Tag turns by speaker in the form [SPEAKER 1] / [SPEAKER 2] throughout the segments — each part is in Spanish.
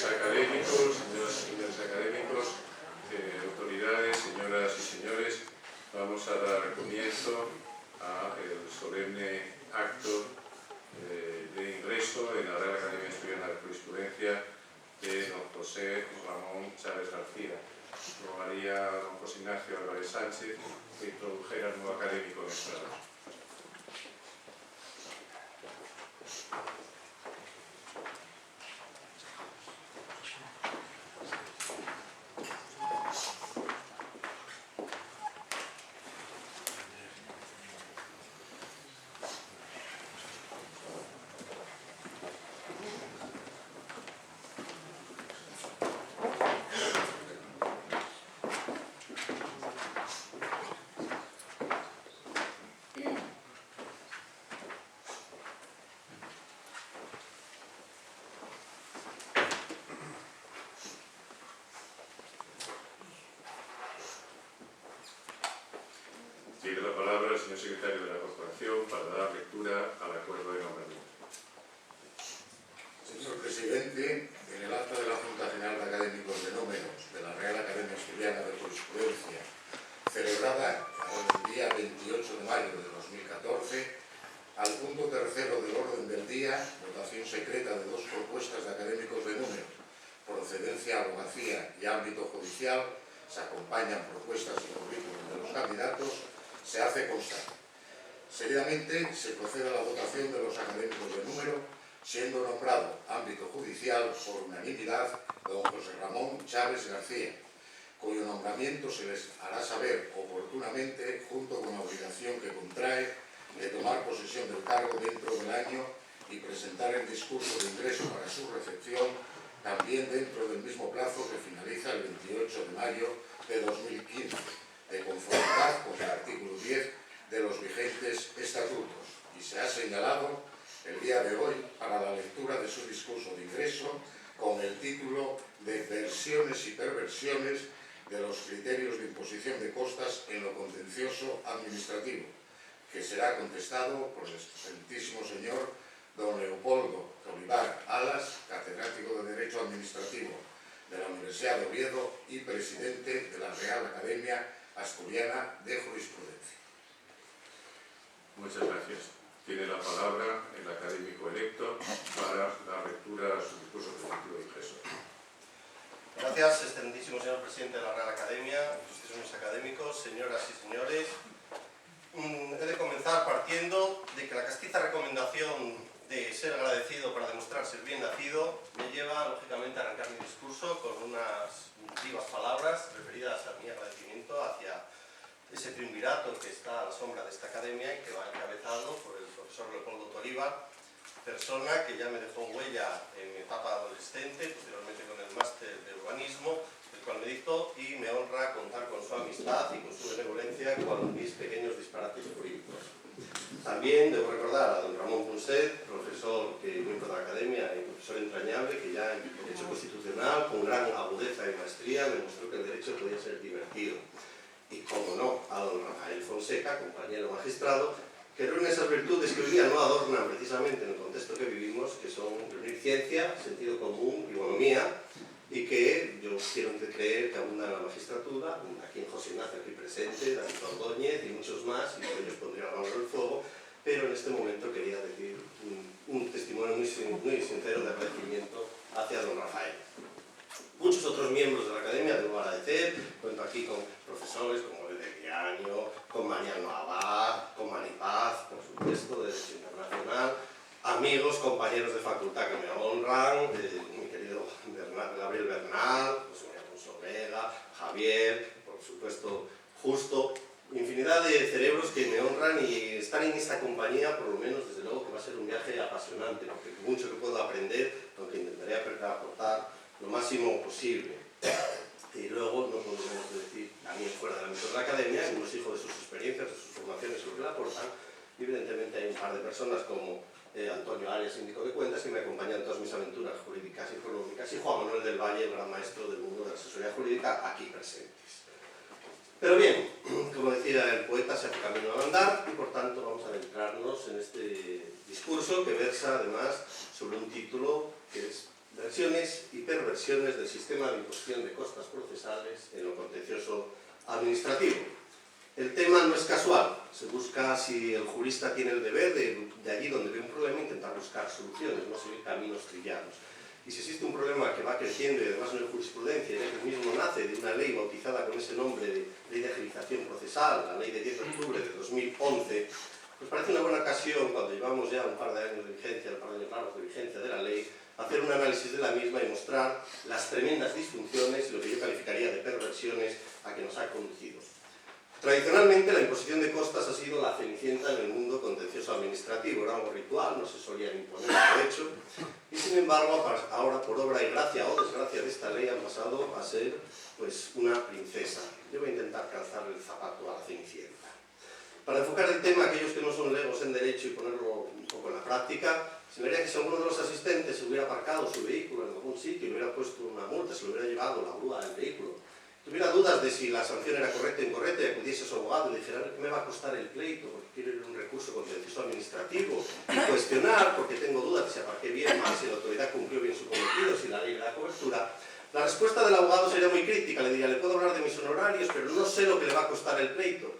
[SPEAKER 1] señores académicos, señoras y señores académicos, autoridades, señoras y señores, vamos a dar comienzo al solemne acto de ingreso en la Real Academia Asturiana de Jurisprudencia de don José Ramón Chávez García. Rogaría a don José Ignacio Álvarez Sánchez que introdujera al nuevo académico en el salón. Tiene la palabra el señor secretario de la Corporación para dar lectura al acuerdo de nombramiento.
[SPEAKER 2] Señor presidente, en el acta de la Junta General de Académicos de Números de la Real Academia Asturiana de Jurisprudencia, celebrada el día 28 de mayo de 2014, al punto tercero del orden del día, votación secreta de dos propuestas de académicos de números, procedencia, abogacía y ámbito judicial, se acompañan propuestas y currículum de los candidatos, se hace constar. Seguidamente se procede a la votación de los académicos de número, siendo nombrado ámbito judicial por unanimidad don José Ramón Chávez García, cuyo nombramiento se les hará saber oportunamente junto con la obligación que contrae de tomar posesión del cargo dentro del año y presentar el discurso de ingreso para su recepción también dentro del mismo plazo que finaliza el 28 de mayo de 2015, de conformidad con el artículo 10 de los vigentes estatutos, y se ha señalado el día de hoy para la lectura de su discurso de ingreso con el título de Versiones y perversiones de los criterios de imposición de costas en lo contencioso administrativo, que será contestado por el excelentísimo señor don Leopoldo Olivar Alas, catedrático de Derecho Administrativo de la Universidad de Oviedo y presidente de la Real Academia Asturiana de Jurisprudencia.
[SPEAKER 1] Muchas gracias. Tiene la palabra el académico electo para dar lectura a su discurso preventivo de ingreso.
[SPEAKER 3] Gracias, excelentísimo señor presidente de la Real Academia, señores académicos, señoras y señores. He de comenzar partiendo de que la castiza recomendación de ser agradecido para demostrar ser bien nacido me lleva, lógicamente, a arrancar mi discurso con unas vivas palabras referidas a mi agradecimiento hacia ese triunvirato que está a la sombra de esta academia y que va encabezado por el profesor Leopoldo Olivar, persona que ya me dejó huella en mi etapa adolescente, posteriormente con el máster de urbanismo, el cual me dictó, y me honra contar con su amistad y con su benevolencia con mis pequeños disparates jurídicos. También debo recordar a don Ramón Punset, profesor miembro de la academia y profesor entrañable, que ya en Derecho Constitucional, con gran agudeza y maestría, me mostró que el derecho podía ser divertido. Y, como no, a don Rafael Fonseca, compañero magistrado, que reúne esas virtudes que hoy día no adornan precisamente en el contexto que vivimos, que son reunir ciencia, sentido común y bonomía, y que yo quiero creer que abundan en la magistratura, aquí en José Ignacio, aquí presente, David Ordóñez y muchos más, y por ellos pondría la mano en el fuego, pero en este momento quería decir un testimonio muy sincero de agradecimiento hacia don Rafael. Muchos otros miembros de la academia debo agradecer, cuento aquí con profesores como el de Guiaño, con Mariano Abad, con Manipaz, por supuesto, de Derecho Internacional, amigos, compañeros de facultad que me honran, mi querido Gabriel Bernal, José María Alonso Vega, Javier, por supuesto, Justo, infinidad de cerebros que me honran, y estar en esta compañía, por lo menos, desde luego que va a ser un viaje apasionante, porque mucho que puedo aprender, aunque intentaré aportar lo máximo posible. Y luego no podemos decir, también fuera del ámbito de la academia, uno es hijo de sus experiencias, de sus formaciones, lo que le aportan, y evidentemente hay un par de personas como Antonio Arias, síndico de cuentas, que me acompañan en todas mis aventuras jurídicas y económicas, y Juan Manuel del Valle, el gran maestro del mundo de la asesoría jurídica, aquí presentes. Pero bien, como decía el poeta, se hace camino al andar, y por tanto vamos a adentrarnos en este discurso que versa además sobre un título que es versiones y perversiones del sistema de imposición de costas procesales en lo contencioso administrativo. El tema no es casual, se busca, si el jurista tiene el deber de allí donde ve un problema, intentar buscar soluciones, no seguir caminos trillados. Y si existe un problema que va creciendo y además no hay jurisprudencia, ya que el mismo nace de una ley bautizada con ese nombre de Ley de Agilización Procesal, la ley de 10 de octubre de 2011, pues parece una buena ocasión, cuando llevamos ya un par de años de vigencia, un par de años largos de vigencia de la ley, hacer un análisis de la misma y mostrar las tremendas disfunciones y lo que yo calificaría de perversiones a que nos ha conducido. Tradicionalmente, la imposición de costas ha sido la cenicienta en el mundo contencioso administrativo, era algo ritual, no se solía imponer de hecho, y sin embargo, ahora por obra y gracia o desgracia de esta ley han pasado a ser pues una princesa. Yo voy a intentar calzarle el zapato a la cenicienta. Para enfocar el tema, aquellos que no son legos en derecho y ponerlo un poco en la práctica, se vería que si alguno de los asistentes se hubiera aparcado su vehículo en algún sitio y le hubiera puesto una multa, se le hubiera llevado la grúa del vehículo, tuviera dudas de si la sanción era correcta o incorrecta, y acudiese a su abogado y dijera ¿qué me va a costar el pleito? Porque quiero ir a un recurso contencioso administrativo y cuestionar porque tengo dudas de si aparqué bien o mal, si la autoridad cumplió bien su cometido, si la ley le da cobertura. La respuesta del abogado sería muy crítica, le diría le puedo hablar de mis honorarios, pero no sé lo que le va a costar el pleito.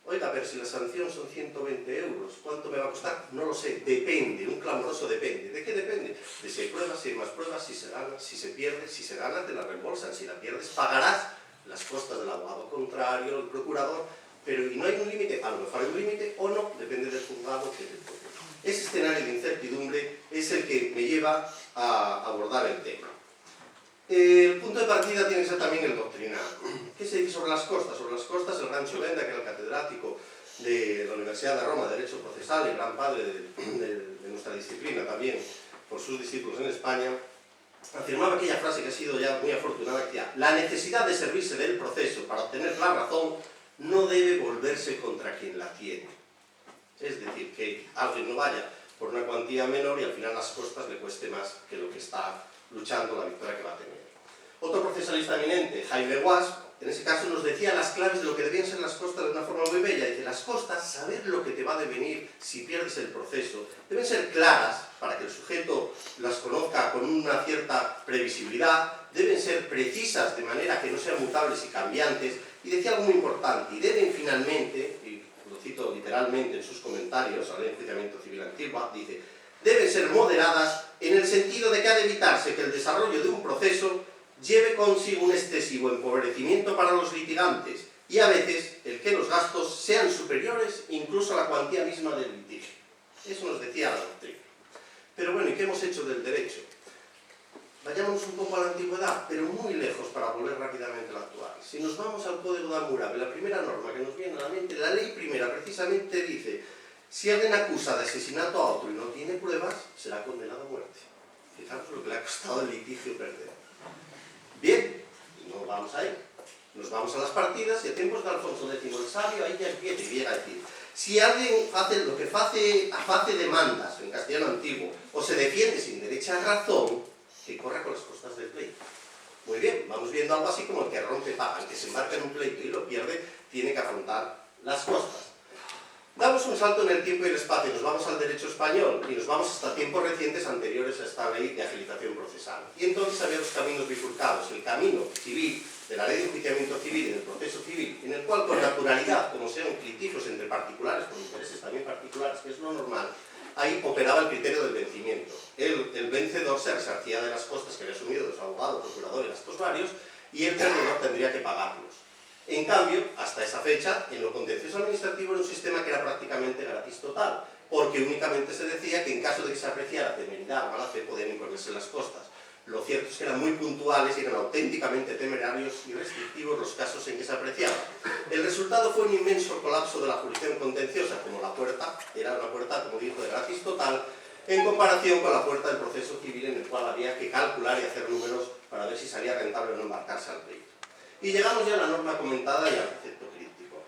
[SPEAKER 3] Oiga, pero si la sanción son 120 euros, ¿cuánto me va a costar? No lo sé, depende, un clamoroso depende. ¿De qué depende? De si hay pruebas, si hay más pruebas, si se gana, si se pierde, si se gana te la reembolsan, si la pierdes pagarás las costas del abogado contrario, el procurador, pero y no hay un límite, a lo mejor hay un límite o no, depende del juzgado que te toque. Ese escenario de incertidumbre es el que me lleva a abordar el tema. El punto de partida tiene que ser también el doctrinal. ¿Qué se dice sobre las costas? Sobre las costas, el gran Cholenda, que era el catedrático de la Universidad de Roma de Derecho Procesal y gran padre de nuestra disciplina también, por sus discípulos en España, afirmaba aquella frase que ha sido ya muy afortunada, que decía, la necesidad de servirse del proceso para obtener la razón no debe volverse contra quien la tiene. Es decir, que alguien no vaya por una cuantía menor y al final las costas le cueste más que lo que está luchando, la victoria que va a tener. Otro procesalista eminente, Jaime Guas, en ese caso nos decía las claves de lo que debían ser las costas de una forma muy bella. Dice, las costas, saber lo que te va a devenir si pierdes el proceso, deben ser claras para que el sujeto las conozca con una cierta previsibilidad, deben ser precisas de manera que no sean mutables y cambiantes, y decía algo muy importante, y deben finalmente, y lo cito literalmente en sus comentarios a la ley de enjuiciamiento civil antigua, dice, deben ser moderadas en el sentido de que ha de evitarse que el desarrollo de un proceso lleve consigo un excesivo empobrecimiento para los litigantes y a veces el que los gastos sean superiores incluso a la cuantía misma del litigio. Eso nos decía la doctrina. Pero bueno, ¿y qué hemos hecho del derecho? Vayámonos un poco a la antigüedad, pero muy lejos para volver rápidamente a la actual. Si nos vamos al Código de Hammurabi, la primera norma que nos viene a la mente, la ley primera precisamente dice, si alguien acusa de asesinato a otro y no tiene pruebas, será condenado a muerte. Fijaros lo que le ha costado el litigio perder. Bien, no vamos ahí. Nos vamos a las partidas y a tiempos de Alfonso X el Sabio, ahí ya empieza y llega a decir, si alguien hace lo que hace demandas en castellano antiguo o se defiende sin derecha razón, que corra con las costas del pleito. Muy bien, vamos viendo algo así como el que rompe paga, el que se embarca en un pleito y lo pierde, tiene que afrontar las costas. Damos un salto en el tiempo y el espacio, nos vamos al derecho español y nos vamos hasta tiempos recientes anteriores a esta ley de agilización procesal. Y entonces había dos caminos bifurcados, el camino civil de la ley de enjuiciamiento civil y del proceso civil, en el cual con naturalidad, como sean litigios entre particulares, con intereses también particulares, que es lo normal, ahí operaba el criterio del vencimiento. El vencedor se resarcía de las costas que había asumido los abogados, procuradores, gastos varios, y el perdedor tendría que pagarlos. En cambio, hasta esa fecha, en lo contencioso administrativo era un sistema que era prácticamente gratis total, porque únicamente se decía que en caso de que se apreciara temeridad o mala fe podían imponerse las costas. Lo cierto es que eran muy puntuales y eran auténticamente temerarios y restrictivos los casos en que se apreciaba. El resultado fue un inmenso colapso de la jurisdicción contenciosa, como la puerta, era una puerta, como dijo, de gratis total, en comparación con la puerta del proceso civil en el cual había que calcular y hacer números para ver si salía rentable o no embarcarse al pleito. Y llegamos ya a la norma comentada y al precepto crítico.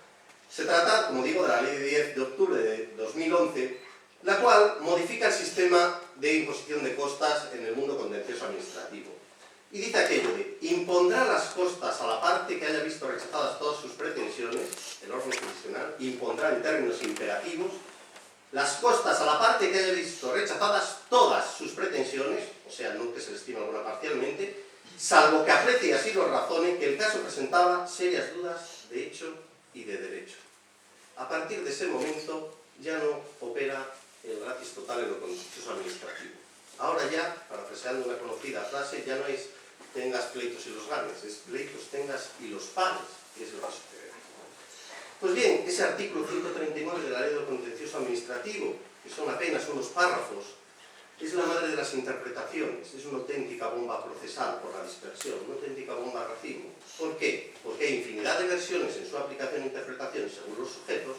[SPEAKER 3] Se trata, como digo, de la ley de 10 de octubre de 2011, la cual modifica el sistema de imposición de costas en el mundo contencioso administrativo. Y dice aquello de, impondrá las costas a la parte que haya visto rechazadas todas sus pretensiones, el órgano jurisdiccional, impondrá en términos imperativos, las costas a la parte que haya visto rechazadas todas sus pretensiones, o sea, no que se le estime alguna parcialmente, salvo que aprecie y así lo razone que el caso presentaba serias dudas de hecho y de derecho. A partir de ese momento ya no opera el gratis total en lo contencioso administrativo. Ahora ya, parafraseando una conocida frase, ya no es tengas pleitos y los ganes, es pleitos tengas y los pagues, que es lo que sucede. Pues bien, ese artículo 139 de la Ley del Contencioso Administrativo, que son apenas unos párrafos, es la madre de las interpretaciones, es una auténtica bomba procesal por la dispersión, una auténtica bomba racimo. ¿Por qué? Porque hay infinidad de versiones en su aplicación e interpretación según los sujetos,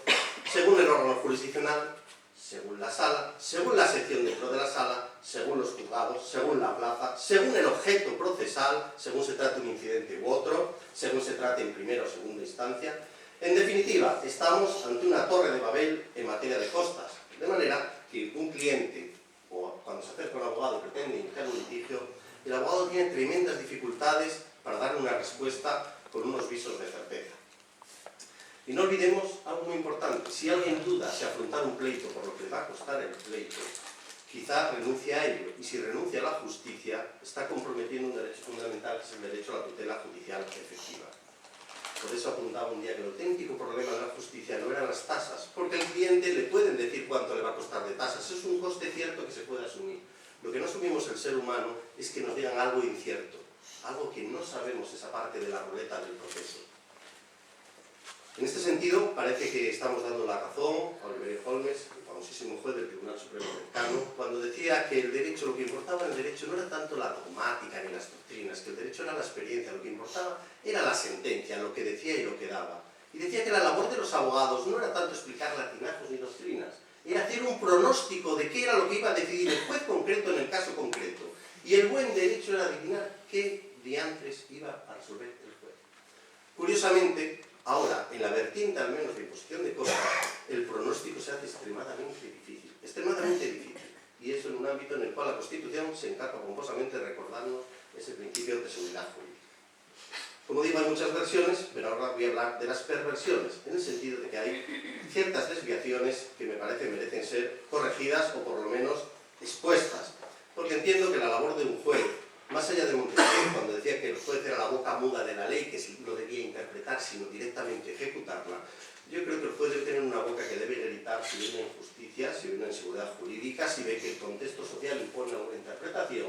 [SPEAKER 3] según el órgano jurisdiccional, según la sala, según la sección dentro de la sala, según los juzgados, según la plaza, según el objeto procesal, según se trate un incidente u otro, según se trate en primera o segunda instancia. En definitiva, estamos ante una torre de Babel en materia de costas, de manera que un cliente, o cuando se acerca a un abogado y pretende iniciar un litigio, el abogado tiene tremendas dificultades para dar una respuesta con unos visos de certeza. Y no olvidemos algo muy importante: si alguien duda si afrontar un pleito por lo que le va a costar el pleito, quizá renuncie a ello, y si renuncia a la justicia, está comprometiendo un derecho fundamental, que es el derecho a la tutela judicial efectiva. Por eso apuntaba un día que el auténtico problema de la justicia no eran las tasas, porque al cliente le pueden decir cuánto le va a costar de tasas, es un coste cierto que se puede asumir. Lo que no asumimos el ser humano es que nos digan algo incierto, algo que no sabemos, esa parte de la ruleta del proceso. En este sentido, parece que estamos dando la razón a Oliver Holmes, el famosísimo juez del Tribunal Supremo Americano, cuando decía que el derecho, lo que importaba en el derecho no era tanto la dogmática ni las doctrinas, que el derecho era la experiencia, lo que importaba era la sentencia, lo que decía y lo que daba. Y decía que la labor de los abogados no era tanto explicar latinajos ni doctrinas, era hacer un pronóstico de qué era lo que iba a decidir el juez concreto en el caso concreto. Y el buen derecho era adivinar qué diantres iba a resolver el juez. Curiosamente, ahora, en la vertiente al menos de imposición de costas, el pronóstico se hace extremadamente difícil, y eso en un ámbito en el cual la Constitución se encarga pomposamente de recordarnos ese principio de seguridad jurídica. Como digo, hay muchas versiones, pero ahora voy a hablar de las perversiones, en el sentido de que hay ciertas desviaciones que me parece merecen ser corregidas o por lo menos expuestas, porque entiendo que la labor de un juez, más allá de Montesquieu, cuando decía que el juez era la boca muda de la ley, que no debía interpretar, sino directamente ejecutarla, yo creo que el juez debe tener una boca que debe gritar si ve una injusticia, si ve una inseguridad jurídica, si ve que el contexto social impone una interpretación,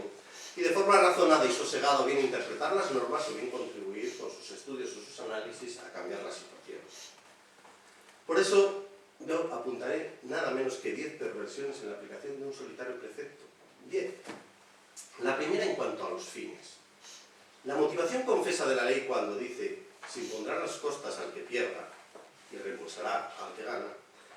[SPEAKER 3] y de forma razonada y sosegada bien interpretar las normas o bien contribuir con sus estudios o sus análisis a cambiar la situación. Por eso, yo apuntaré nada menos que 10 perversiones en la aplicación de un solitario precepto. 10. La primera en cuanto a los fines. La motivación confesa de la ley cuando dice se impondrán las costas al que pierda y reembolsará al que gana,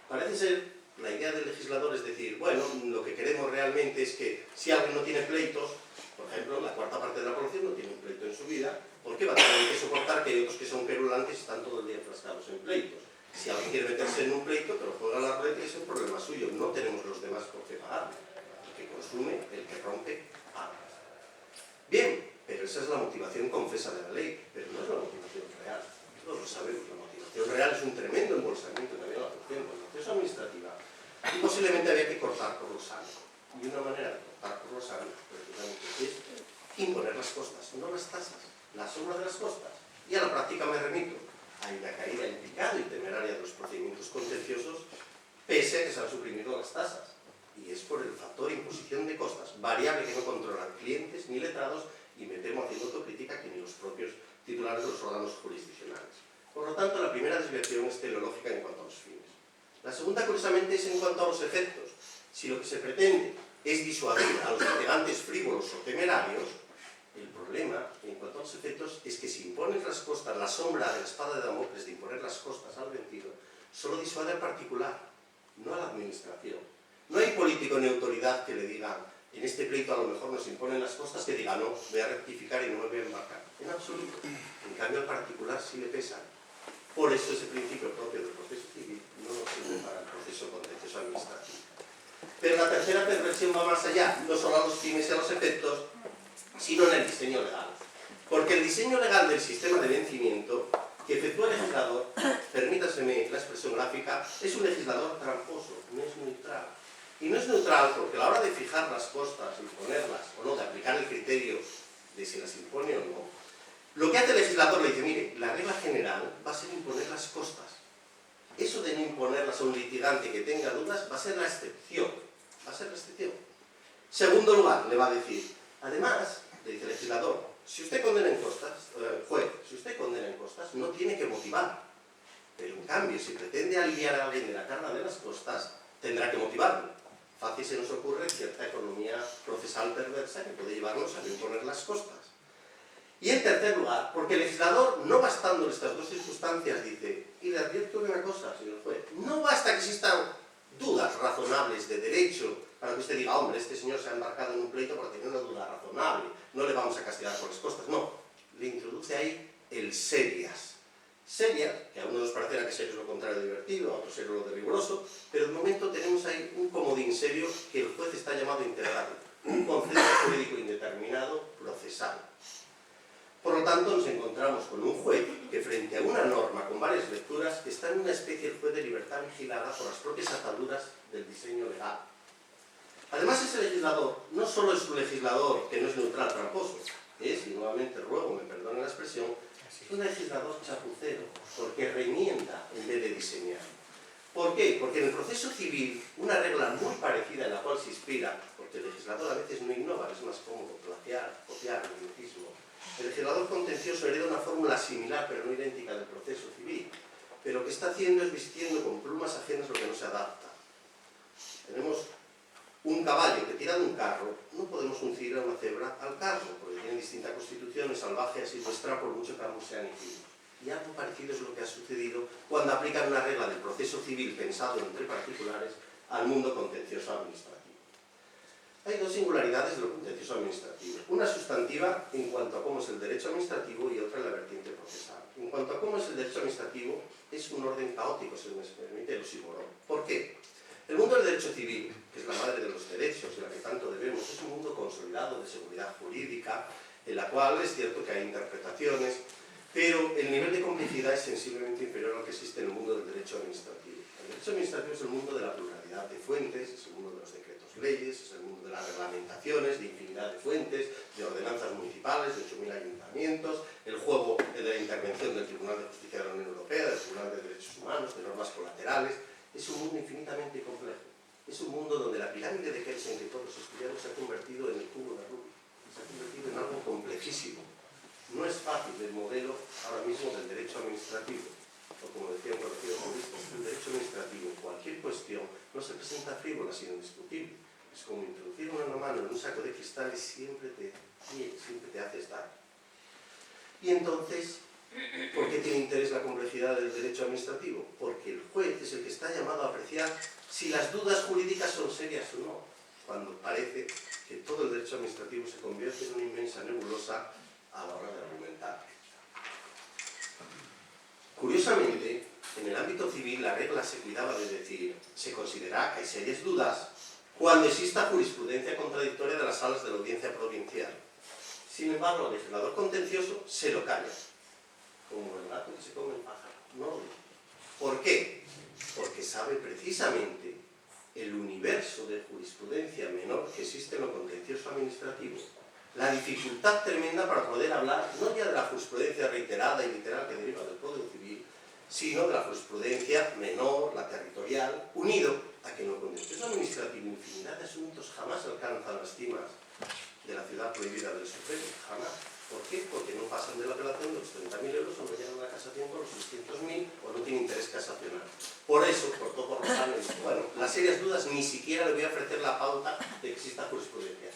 [SPEAKER 3] parece ser la idea del legislador, es decir, bueno, lo que queremos realmente es que si alguien no tiene pleitos, por ejemplo, la cuarta parte de la población no tiene un pleito en su vida, ¿por qué va a tener que soportar que hay otros que son querulantes y están todo el día enfrascados en pleitos? Si alguien quiere meterse en un pleito, pero juega la ruleta, es un problema suyo, no tenemos los demás por qué pagar. El que consume, el que rompe, paga. Bien, pero esa es la motivación confesa de la ley, pero no es la motivación real. Todos lo sabemos, la motivación real es un tremendo embolsamiento que había la función con la proceso administrativa y posiblemente había que cortar por lo sano. Y una manera de cortar por lo sano, precisamente, es imponer las costas, no las tasas, la suma de las costas. Y a la práctica me remito. Hay una caída en picado y temeraria de los procedimientos contenciosos, pese a que se han suprimido las tasas. Y es por el factor imposición de costas, variable que no controlan clientes ni letrados, y me temo haciendo autocrítica que ni los propios titulares de los órganos jurisdiccionales. Por lo tanto, la primera desviación es teleológica en cuanto a los fines. La segunda, curiosamente, es en cuanto a los efectos. Si lo que se pretende es disuadir a los litigantes frívolos o temerarios, el problema en cuanto a los efectos es que si impones las costas, la sombra de la espada de Damocles de imponer las costas al vencido, solo disuade al particular, no a la administración. No hay político ni autoridad que le diga, en este pleito a lo mejor nos imponen las costas, que diga, no, voy a rectificar y no me voy a embarcar. En absoluto. En cambio, al particular sí le pesa. Por eso ese principio propio del proceso civil no nos sirve para el proceso contencioso administrativo. Pero la tercera perversión va más allá, no solo a los fines y a los efectos, sino en el diseño legal. Porque el diseño legal del sistema de vencimiento que efectúa el legislador, permítaseme la expresión gráfica, es un legislador tramposo, no es neutral. Y no es neutral porque a la hora de fijar las costas y ponerlas o no, de aplicar el criterio de si las impone o no, lo que hace el legislador le dice, mire, la regla general va a ser imponer las costas. Eso de no imponerlas a un litigante que tenga dudas va a ser la excepción. Va a ser la excepción. Segundo lugar, le va a decir, además, le dice el legislador, si usted condena en costas, juez, si usted condena en costas, no tiene que motivar. Pero en cambio, si pretende aliviar a alguien de la carga de las costas, tendrá que motivarlo. Fácil se nos ocurre cierta economía procesal perversa que puede llevarnos a no imponer las costas. Y en tercer lugar, porque el legislador, no bastándole estas dos circunstancias, dice, y le advierto una cosa, señor juez, no basta que existan dudas razonables de derecho para que usted diga, hombre, este señor se ha embarcado en un pleito porque tiene una duda razonable, no le vamos a castigar por las costas. No, le introduce ahí el serias. Serias, que a uno nos parecerá que serio es lo contrario de divertido, a otro serio lo de riguroso, pero de momento tenemos ahí un comodín serio que el juez está llamado a integrar, un concepto jurídico indeterminado procesal. Por lo tanto, nos encontramos con un juez que, frente a una norma con varias lecturas, está en una especie de juez de libertad vigilada por las propias ataduras del diseño legal. Además, ese legislador no solo es un legislador que no es neutral, tramposo, es, y nuevamente ruego, me perdone la expresión, es un legislador chapucero, porque remienda en vez de diseñar. ¿Por qué? Porque en el proceso civil, una regla muy parecida en la cual se inspira, porque el legislador a veces no innova, es más cómodo plagiar, copiar, mimetismo. El legislador contencioso hereda una fórmula similar, pero no idéntica, del proceso civil. Pero lo que está haciendo es vistiendo con plumas ajenas lo que no se adapta. Tenemos un caballo que tira de un carro, no podemos uncir a una cebra al carro, porque tienen distintas constituciones, salvaje y silvestre, por mucho que ambos sean híbridos. Y algo parecido es lo que ha sucedido cuando aplican una regla del proceso civil pensado entre particulares al mundo contencioso administrativo. Hay dos singularidades de lo contencioso administrativo. Una sustantiva en cuanto a cómo es el derecho administrativo y otra en la vertiente procesal. En cuanto a cómo es el derecho administrativo, es un orden caótico, si me permite el oxímoron. ¿Por qué? El mundo del derecho civil, que es la madre de los derechos y la que tanto debemos, es un mundo consolidado de seguridad jurídica, en la cual es cierto que hay interpretaciones, pero el nivel de complejidad es sensiblemente inferior al que existe en el mundo del derecho administrativo. El derecho administrativo es el mundo de la pluralidad de fuentes, es el mundo de los decretos leyes, es el mundo de las reglamentaciones, de infinidad de fuentes, de ordenanzas municipales, de 8.000 ayuntamientos, el juego de la intervención del Tribunal de Justicia de la Unión Europea, del Tribunal de Derechos Humanos, de normas colaterales. Es un mundo infinitamente complejo. Es un mundo donde la pirámide de Kelsen que todos estudiamos se ha convertido en el cubo de Rubik. Se ha convertido en algo complejísimo. No es fácil el modelo ahora mismo del derecho administrativo. O como decía un conocido jurista, el derecho administrativo en cualquier cuestión no se presenta frívola sino indiscutible. Es como introducir una mano en un saco de cristales, siempre te haces daño. Y entonces, ¿por qué tiene interés la complejidad del derecho administrativo? Porque el juez es el que está llamado a apreciar si las dudas jurídicas son serias o no, cuando parece que todo el derecho administrativo se convierte en una inmensa nebulosa a la hora de argumentar. Curiosamente, en el ámbito civil la regla se cuidaba de decir, se considera que hay serias dudas cuando exista jurisprudencia contradictoria de las salas de la audiencia provincial. Sin embargo, el legislador contencioso se lo calla, como el gato que se come el pájaro, no lo dice. ¿Por qué? Porque sabe precisamente el universo de jurisprudencia menor que existe en lo contencioso administrativo. La dificultad tremenda para poder hablar no ya de la jurisprudencia reiterada y literal que deriva del Código Civil, sino de la jurisprudencia menor, la territorial, unido a que en lo contencioso administrativo infinidad de asuntos jamás alcanzan las cimas de la ciudad prohibida del Supremo, jamás. ¿Por qué? Porque no pasan de la apelación de los 30.000 euros o no llegan a la casación con los 600.000 o no tienen interés casacional. Por eso, por todo por los años, bueno, las serias dudas ni siquiera le voy a ofrecer la pauta de que exista jurisprudencia.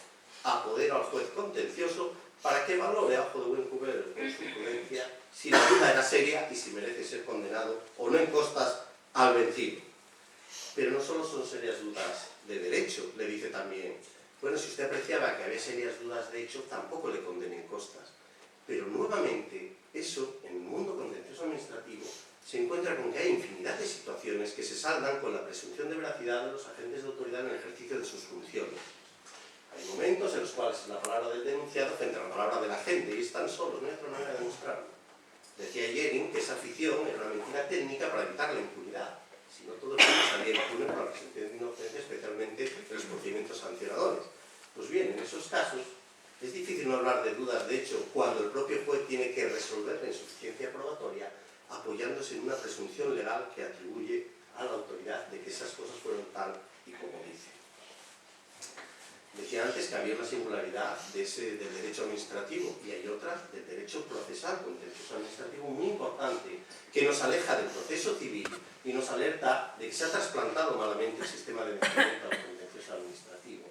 [SPEAKER 3] Apodero al juez contencioso para que valore a ojo de buen cubero con su prudencia si la duda era seria y si merece ser condenado o no en costas al vencido. Pero no solo son serias dudas de derecho, le dice también, bueno, si usted apreciaba que había serias dudas de hecho, tampoco le condenen costas. Pero nuevamente, eso, en el mundo contencioso administrativo, se encuentra con que hay infinidad de situaciones que se saldan con la presunción de veracidad de los agentes de autoridad en el ejercicio de sus funciones. Hay momentos en los cuales la palabra del denunciado frente a la palabra del agente, y están solos, no hay otra manera de demostrarlo. Decía Jering que esa afición era una mentira técnica para evitar la impunidad. Si no, todo el mundo salía impune por la presunción de inocencia, especialmente en los procedimientos sancionadores. Pues bien, en esos casos es difícil no hablar de dudas de hecho cuando el propio juez tiene que resolver la insuficiencia probatoria apoyándose en una presunción legal que atribuye a la autoridad de que esas cosas fueron tal y como dice. Decía antes que había una singularidad del derecho administrativo y hay otra del derecho procesal contencioso administrativo muy importante que nos aleja del proceso civil y nos alerta de que se ha trasplantado malamente el sistema de vencimiento al contencioso administrativo.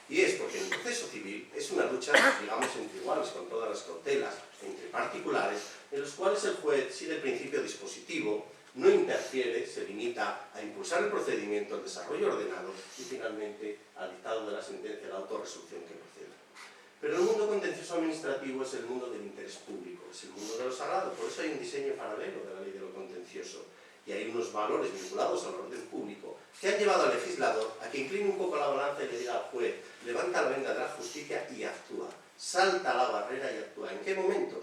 [SPEAKER 3] Y es porque en el proceso civil es una lucha, digamos, entre iguales, con todas las cautelas, entre particulares, en los cuales el juez sigue el principio dispositivo, no interfiere, se limita a impulsar el procedimiento, el desarrollo ordenado y finalmente al dictado de la sentencia, la autorresolución que proceda. Pero el mundo contencioso administrativo es el mundo del interés público, es el mundo de lo sagrado, por eso hay un diseño paralelo de la ley de lo contencioso y hay unos valores vinculados al orden público que han llevado al legislador a que incline un poco la balanza y le diga al juez, levanta la venda de la justicia y actúa, salta la barrera y actúa. ¿En qué momentos?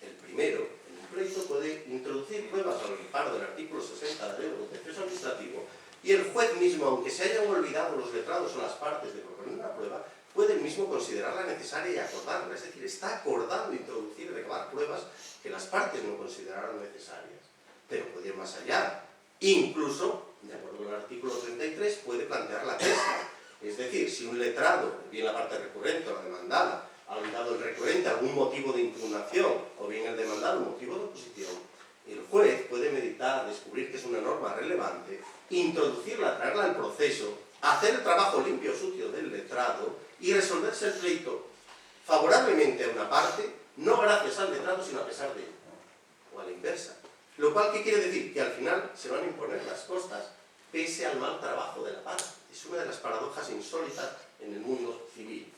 [SPEAKER 3] El primero, en un pleito puede introducir pruebas al amparo del artículo 60 de la ley de contencioso administrativo y el juez mismo, aunque se hayan olvidado los letrados o las partes de proponer una prueba, puede el mismo considerarla necesaria y acordarla, es decir, está acordando introducir y recabar pruebas que las partes no consideraron necesarias. Pero puede ir más allá. Incluso, de acuerdo con el artículo 33, puede plantear la tesis. Es decir, si un letrado, bien la parte recurrente o la demandada, ha olvidado el recurrente algún motivo de impugnación o bien el demandado un motivo de oposición, el juez puede meditar, descubrir que es una norma relevante, introducirla, traerla al proceso, hacer el trabajo limpio o sucio del letrado y resolverse el pleito favorablemente a una parte, no gracias al letrado, sino a pesar de él, o a la inversa. Lo cual, ¿qué quiere decir? Que al final se van a imponer las costas pese al mal trabajo de la parte. Es una de las paradojas insólitas en el mundo civil.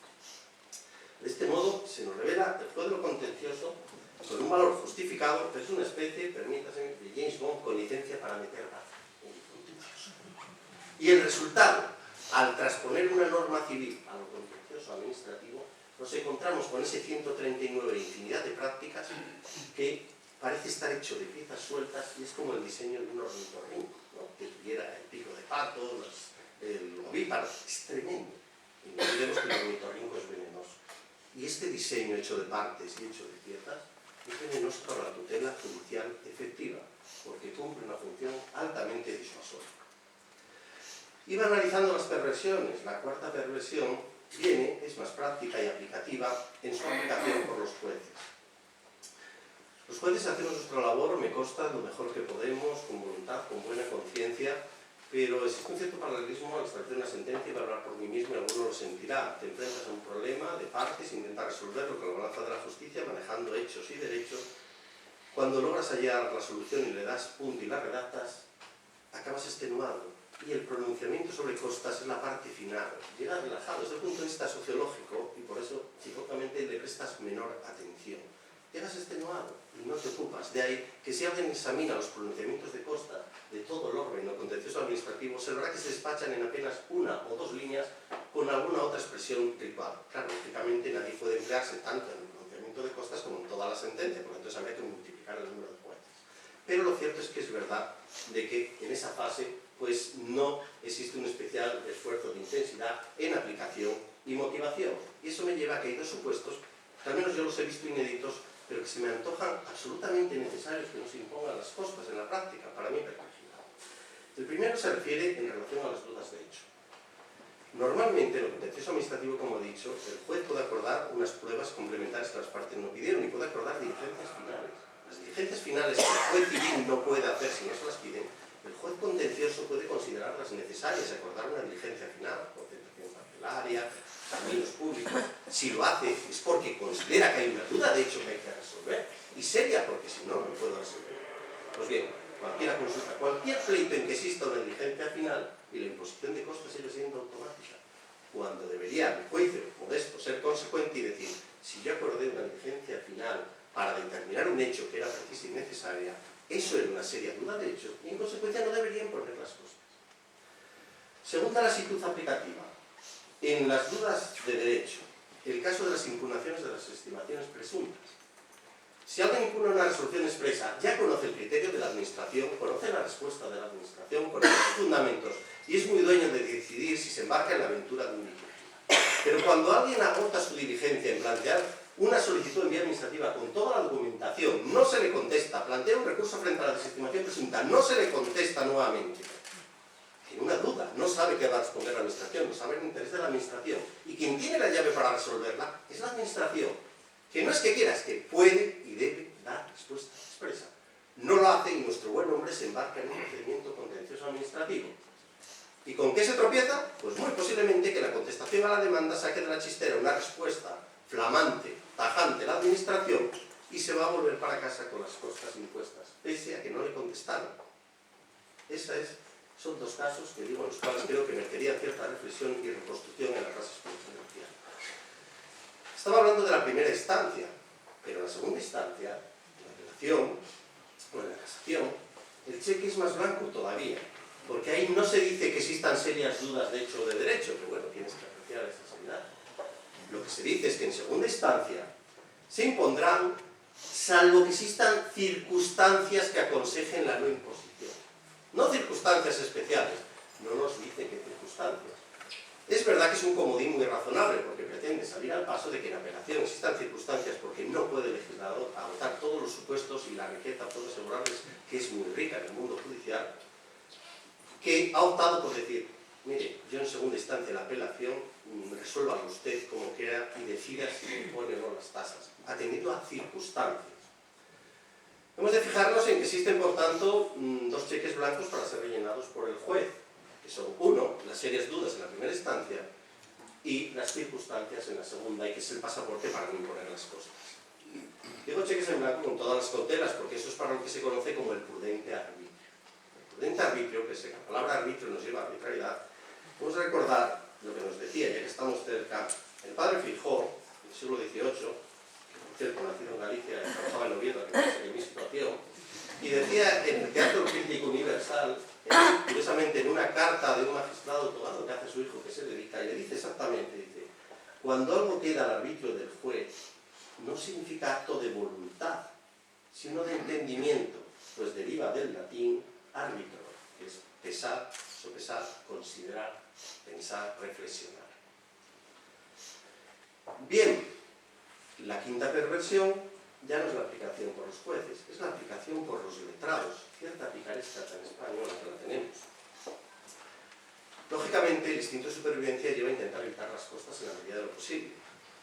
[SPEAKER 3] De este modo, se nos revela el juez de lo contencioso con un valor justificado, pero es una especie, permítase, de James Bond con licencia para meter baza en el contencioso. Y el resultado, al transponer una norma civil a lo contencioso administrativo, nos encontramos con ese 139 de infinidad de prácticas que parece estar hecho de piezas sueltas y es como el diseño de un ornitorrinco, ¿no? Que tuviera el pico de pato, el ovíparo, es tremendo. Y no olvidemos que el ornitorrinco es venenoso. Y este diseño hecho de partes y hecho de piezas es venenoso para la tutela judicial efectiva, porque cumple una función altamente disuasoria. Iba analizando las perversiones. La cuarta perversión es más práctica y aplicativa en su aplicación por los jueces. Los jueces hacemos nuestra labor, me consta, lo mejor que podemos, con voluntad, con buena conciencia, pero existe un cierto paralelismo al establecer una sentencia y para hablar por mí mismo y alguno lo sentirá. Te enfrentas a un problema de partes, intentas resolverlo con la balanza de la justicia, manejando hechos y derechos. Cuando logras hallar la solución y le das punto y la redactas, acabas extenuado. Y el pronunciamiento sobre costas es la parte final. Llegas relajado desde el punto de vista sociológico y por eso, psicólogamente, le prestas menor atención. Llegas extenuado y no te ocupas. De ahí que si alguien examina los pronunciamientos de costa de todo el orden o contencioso administrativo, se verá que se despachan en apenas una o dos líneas con alguna otra expresión ritual. Claro, lógicamente nadie puede emplearse tanto en el pronunciamiento de costas como en toda la sentencia, por lo tanto habría que multiplicar el número de jueces. Pero lo cierto es que es verdad de que en esa fase pues no existe un especial esfuerzo de intensidad en aplicación y motivación. Y eso me lleva a que hay dos supuestos, que al menos yo los he visto inéditos, pero que se me antojan absolutamente necesarios que nos impongan las costas en la práctica, para mi perplejidad. El primero se refiere en relación a las dudas de hecho. Normalmente, en lo contencioso administrativo, como he dicho, el juez puede acordar unas pruebas complementarias que las partes no pidieron y puede acordar diligencias finales. Las diligencias finales que el juez civil no puede hacer si no se las piden, el juez contencioso puede considerarlas necesarias y acordar una diligencia final, concentración parcelaria, caminos públicos. Si lo hace es porque considera que hay una duda de hecho que hay que resolver, y seria, porque si no, no puedo resolver. Pues bien, cualquiera consulta, cualquier pleito en que exista una diligencia final y la imposición de costes sigue siendo automática, cuando debería el juez modesto ser consecuente y decir, si yo acordé una diligencia final para determinar un hecho que era precisa y necesaria, eso era una seria duda de hecho y en consecuencia no deberían poner las costas. Segunda lasitud aplicativa. En las dudas de derecho, el caso de las impugnaciones de las estimaciones presuntas. Si alguien impone una resolución expresa, ya conoce el criterio de la Administración, conoce la respuesta de la Administración, conoce los fundamentos y es muy dueño de decidir si se embarca en la aventura de un litigio. Pero cuando alguien agota su diligencia en plantear una solicitud en vía administrativa con toda la documentación, no se le contesta, plantea un recurso frente a la desestimación presunta, no se le contesta nuevamente, tiene una duda, no sabe qué va a responder la Administración, no sabe el interés de la Administración. Y quien tiene la llave para resolverla es la Administración, que no es que quiera, es que puede y debe dar respuesta expresa. No lo hace y nuestro buen hombre se embarca en un procedimiento contencioso administrativo. ¿Y con qué se tropieza? Pues muy posiblemente que la contestación a la demanda saque de la chistera una respuesta flamante, tajante a la Administración y se va a volver para casa con las costas impuestas, pese a que no le contestaron. Son dos casos que digo, los cuales creo que merecerían cierta reflexión y reconstrucción en la clase judicial. Estaba hablando de la primera instancia, pero en la segunda instancia, en la apelación o en la casación, el cheque es más blanco todavía, porque ahí no se dice que existan serias dudas de hecho o de derecho, que bueno, tienes que apreciar esa seriedad. Lo que se dice es que en segunda instancia se impondrán, salvo que existan circunstancias que aconsejen la no imposición. No circunstancias especiales, no nos dice qué circunstancias. Es verdad que es un comodín muy razonable, porque pretende salir al paso de que en apelación existan circunstancias porque no puede el legislador agotar todos los supuestos y la riqueza, puedo asegurarles que es muy rica en el mundo judicial, que ha optado por decir, mire, yo en segunda instancia la apelación, resuélvalo usted como quiera y decida si le impone o no las tasas, atendiendo a circunstancias. Hemos de fijarnos en que existen, por tanto, dos cheques blancos para ser rellenados por el juez, que son, uno, las serias dudas en la primera instancia y las circunstancias en la segunda, y que es el pasaporte para no imponer las costas. Digo cheques en blanco con todas las cautelas, porque eso es para lo que se conoce como el prudente arbitrio. El prudente arbitrio, que es la palabra arbitrio nos lleva a arbitrariedad, vamos a recordar lo que nos decía, ya que estamos cerca, el padre Feijóo, del siglo XVIII, cierto, nacido en Galicia, trabajaba en Oviedo, que es mi situación, y decía en el Teatro Crítico Universal, curiosamente en una carta de un magistrado togado que hace a su hijo que se dedica, y le dice exactamente, dice, cuando algo queda al arbitrio del juez, no significa acto de voluntad, sino de entendimiento, pues deriva del latín árbitro, que es pesar, sopesar, considerar, pensar, reflexionar. Bien, la quinta perversión ya no es la aplicación por los jueces, es la aplicación por los letrados, cierta picaresca tan española que la tenemos. Lógicamente, el instinto de supervivencia lleva a intentar evitar las costas en la medida de lo posible.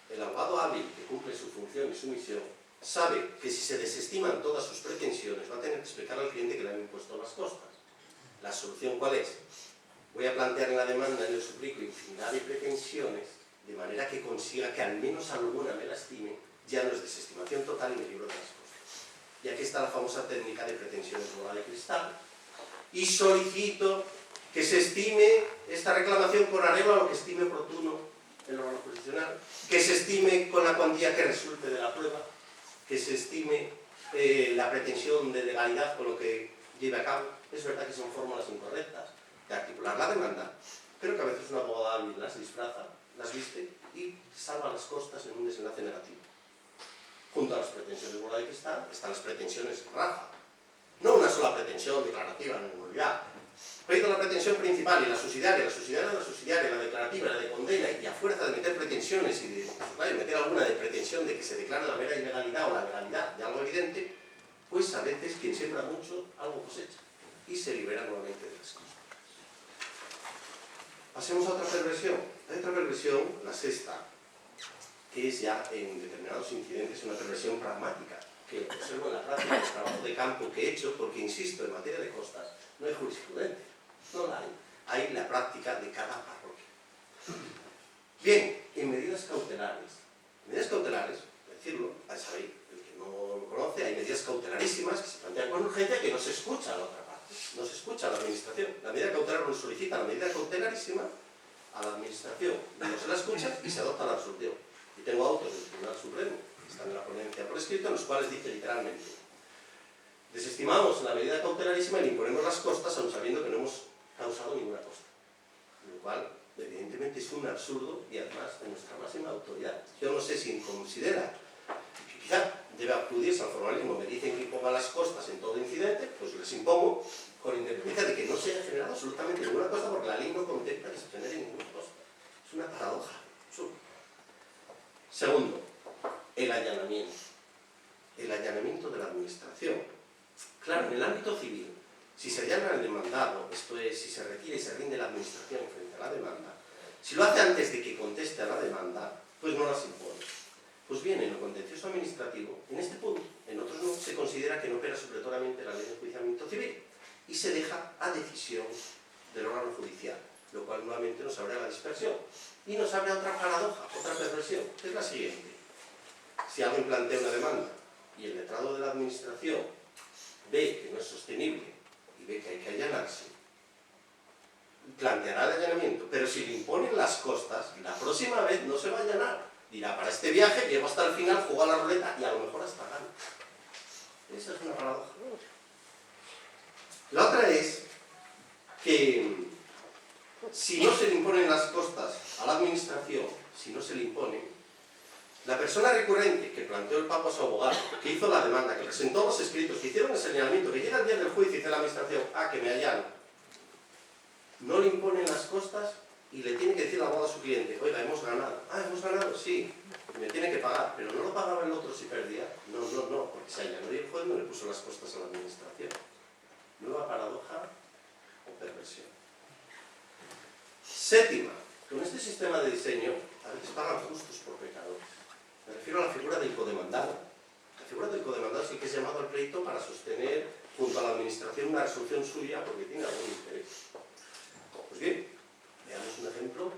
[SPEAKER 3] El abogado hábil que cumple su función y su misión sabe que si se desestiman todas sus pretensiones va a tener que explicar al cliente que le han impuesto las costas. ¿La solución cuál es? Voy a plantear en la demanda y le suplico infinidad de pretensiones de manera que consiga que al menos alguna me la estime, ya no es desestimación total y me libro de las costas. Y aquí está la famosa técnica de pretensiones bola de cristal. Y solicito que se estime esta reclamación con arreglo a lo que estime oportuno el órgano jurisdiccional, que se estime con la cuantía que resulte de la prueba, que se estime la pretensión de legalidad con lo que lleve a cabo. Es verdad que son fórmulas incorrectas de articular la demanda, pero que a veces un abogado hábil las disfraza, las viste y salva las costas en un desenlace negativo. Junto a las pretensiones bola de cristal están las pretensiones rafa. No una sola pretensión declarativa, no nulidad. Pero la pretensión principal y la subsidiaria, la declarativa, la de condena, y a fuerza de meter pretensiones y de meter alguna de pretensión de que se declara la mera ilegalidad o la legalidad de algo evidente, pues a veces quien siembra mucho algo cosecha y se libera nuevamente de las cosas. Pasemos a otra perversión. Hay otra perversión, la sexta, que es ya en determinados incidentes una perversión pragmática, que observo en la práctica del trabajo de campo que he hecho, porque insisto, en materia de costas no hay jurisprudencia, no la hay. Hay la práctica de cada parroquia. Bien, en medidas cautelares. Medidas cautelares, decirlo, sabéis, el que no lo conoce, hay medidas cautelarísimas que se plantean con urgencia que no se escucha a la otra parte, no se escucha a la administración. La medida cautelar uno solicita la medida cautelarísima a la administración, no se la escucha y se adopta la resolución. Y tengo autos del Tribunal Supremo, que están en la ponencia por escrito, en los cuales dice literalmente: desestimamos la medida cautelarísima y le imponemos las costas aun sabiendo que no hemos causado ninguna costa. Lo cual, evidentemente, es un absurdo y además de nuestra máxima autoridad. Yo no sé si considera que quizá debe acudiese al formalismo, me dicen que imponga las costas en todo incidente, pues les impongo con independencia de que no se haya generado absolutamente ninguna costa, porque la ley no contempla que se genere ninguna costa. Es una paradoja absurda. Segundo, el allanamiento. El allanamiento de la administración. Claro, en el ámbito civil, si se allana el demandado, esto es, si se retira y se rinde la administración frente a la demanda, si lo hace antes de que conteste a la demanda, pues no las impone. Pues bien, en lo contencioso administrativo, en este punto, en otros no, se considera que no opera supletoriamente la ley de enjuiciamiento civil y se deja a decisión del órgano judicial, lo cual nuevamente nos abre a la dispersión. Y nos abre a otra paradoja, otra perversión, que es la siguiente. Si alguien plantea una demanda y el letrado de la administración ve que no es sostenible y ve que hay que allanarse, planteará el allanamiento, pero si le imponen las costas, la próxima vez no se va a allanar. Dirá, para este viaje llego hasta el final, juego a la ruleta y a lo mejor hasta gano. Esa es una paradoja. La otra es que si no se le imponen las costas a la administración, si no se le imponen, la persona recurrente que planteó el pago a su abogado, que hizo la demanda, que presentó los escritos, que hicieron el señalamiento, que llega el día del juicio y dice la administración, que me allano, no le imponen las costas y le tiene que decir al abogado a su cliente, oiga, hemos ganado. Hemos ganado, sí, me tiene que pagar, pero no lo pagaba el otro si perdía. No, porque se allanó y el juez no le puso las costas a la administración. Nueva paradoja o perversión. Séptima, con este sistema de diseño, a veces pagan justos por pecadores. Me refiero a la figura del codemandado. La figura del codemandado es el que es llamado al pleito para sostener junto a la administración una resolución suya porque tiene algún interés. Pues bien, veamos un ejemplo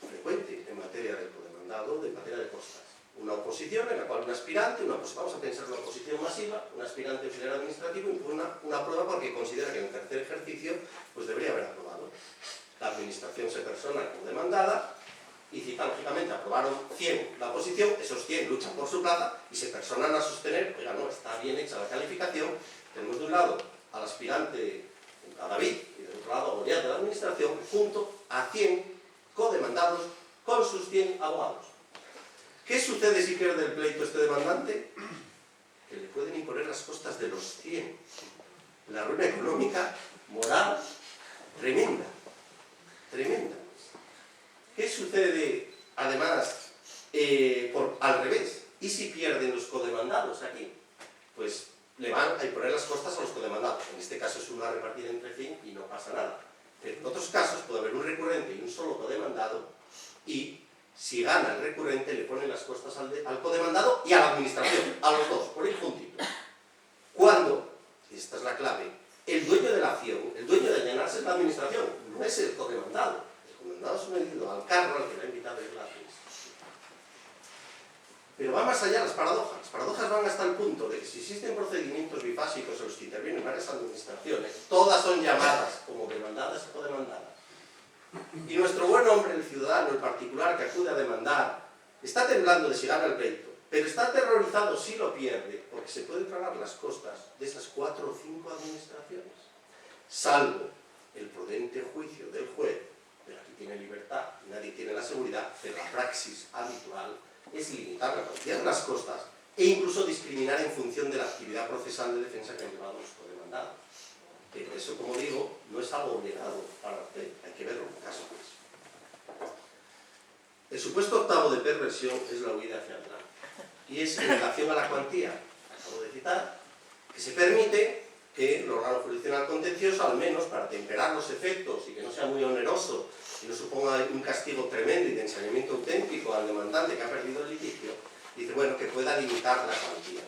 [SPEAKER 3] frecuente en materia del codemandado, en materia de costas. Una oposición en la cual un aspirante, vamos a pensar una oposición masiva, un aspirante auxiliar administrativo impugna una prueba porque considera que en el tercer ejercicio pues debería haber aprobado. La administración se persona como demandada y cita lógicamente aprobaron 100 la oposición, esos 100 luchan por su plaza y se personan a sostener, oiga, no, está bien hecha la calificación, tenemos de un lado al aspirante, a David, y del otro lado a Goliat de la administración, junto a 100 codemandados con sus 100 abogados. ¿Qué sucede si pierde el pleito este demandante? Que le pueden imponer las costas de los 100. La ruina económica, moral, tremenda. Tremenda. ¿Qué sucede, además, al revés? ¿Y si pierden los codemandados aquí? Pues le van a imponer las costas a los codemandados. En este caso es una repartida entre 100 y no pasa nada. Pero en otros casos puede haber un recurrente y un solo codemandado y si gana el recurrente le ponen las costas al codemandado y a la administración, a los dos, por ir juntitos. Cuando, y esta es la clave, el dueño de la acción, el dueño de allanarse es la administración, no es el codemandado. El codemandado es un individuo al carro al que le ha invitado a ir la administración. Pero va más allá las paradojas. Las paradojas van hasta el punto de que si existen procedimientos bifásicos en los que intervienen varias administraciones, todas son llamadas como demandadas y codemandadas. Y nuestro buen hombre, el ciudadano, el particular que acude a demandar, está temblando de si gana el pleito, pero está aterrorizado si lo pierde, porque se pueden tragar las costas de esas 4 o 5 administraciones. Salvo el prudente juicio del juez, pero aquí tiene libertad, nadie tiene la seguridad, pero la praxis habitual es limitar la cantidad de las costas e incluso discriminar en función de la actividad procesal de defensa que han llevado los codemandados. Pero eso, como digo, no es algo obligado para usted, hay que verlo en caso más. El supuesto octavo de perversión es la huida hacia adelante. Y es en relación a la cuantía, acabo de citar, que se permite que el órgano jurisdiccional contencioso, al menos para temperar los efectos y que no sea muy oneroso y no suponga un castigo tremendo y de ensañamiento auténtico al demandante que ha perdido el litigio, dice, bueno, que pueda limitar la cuantía.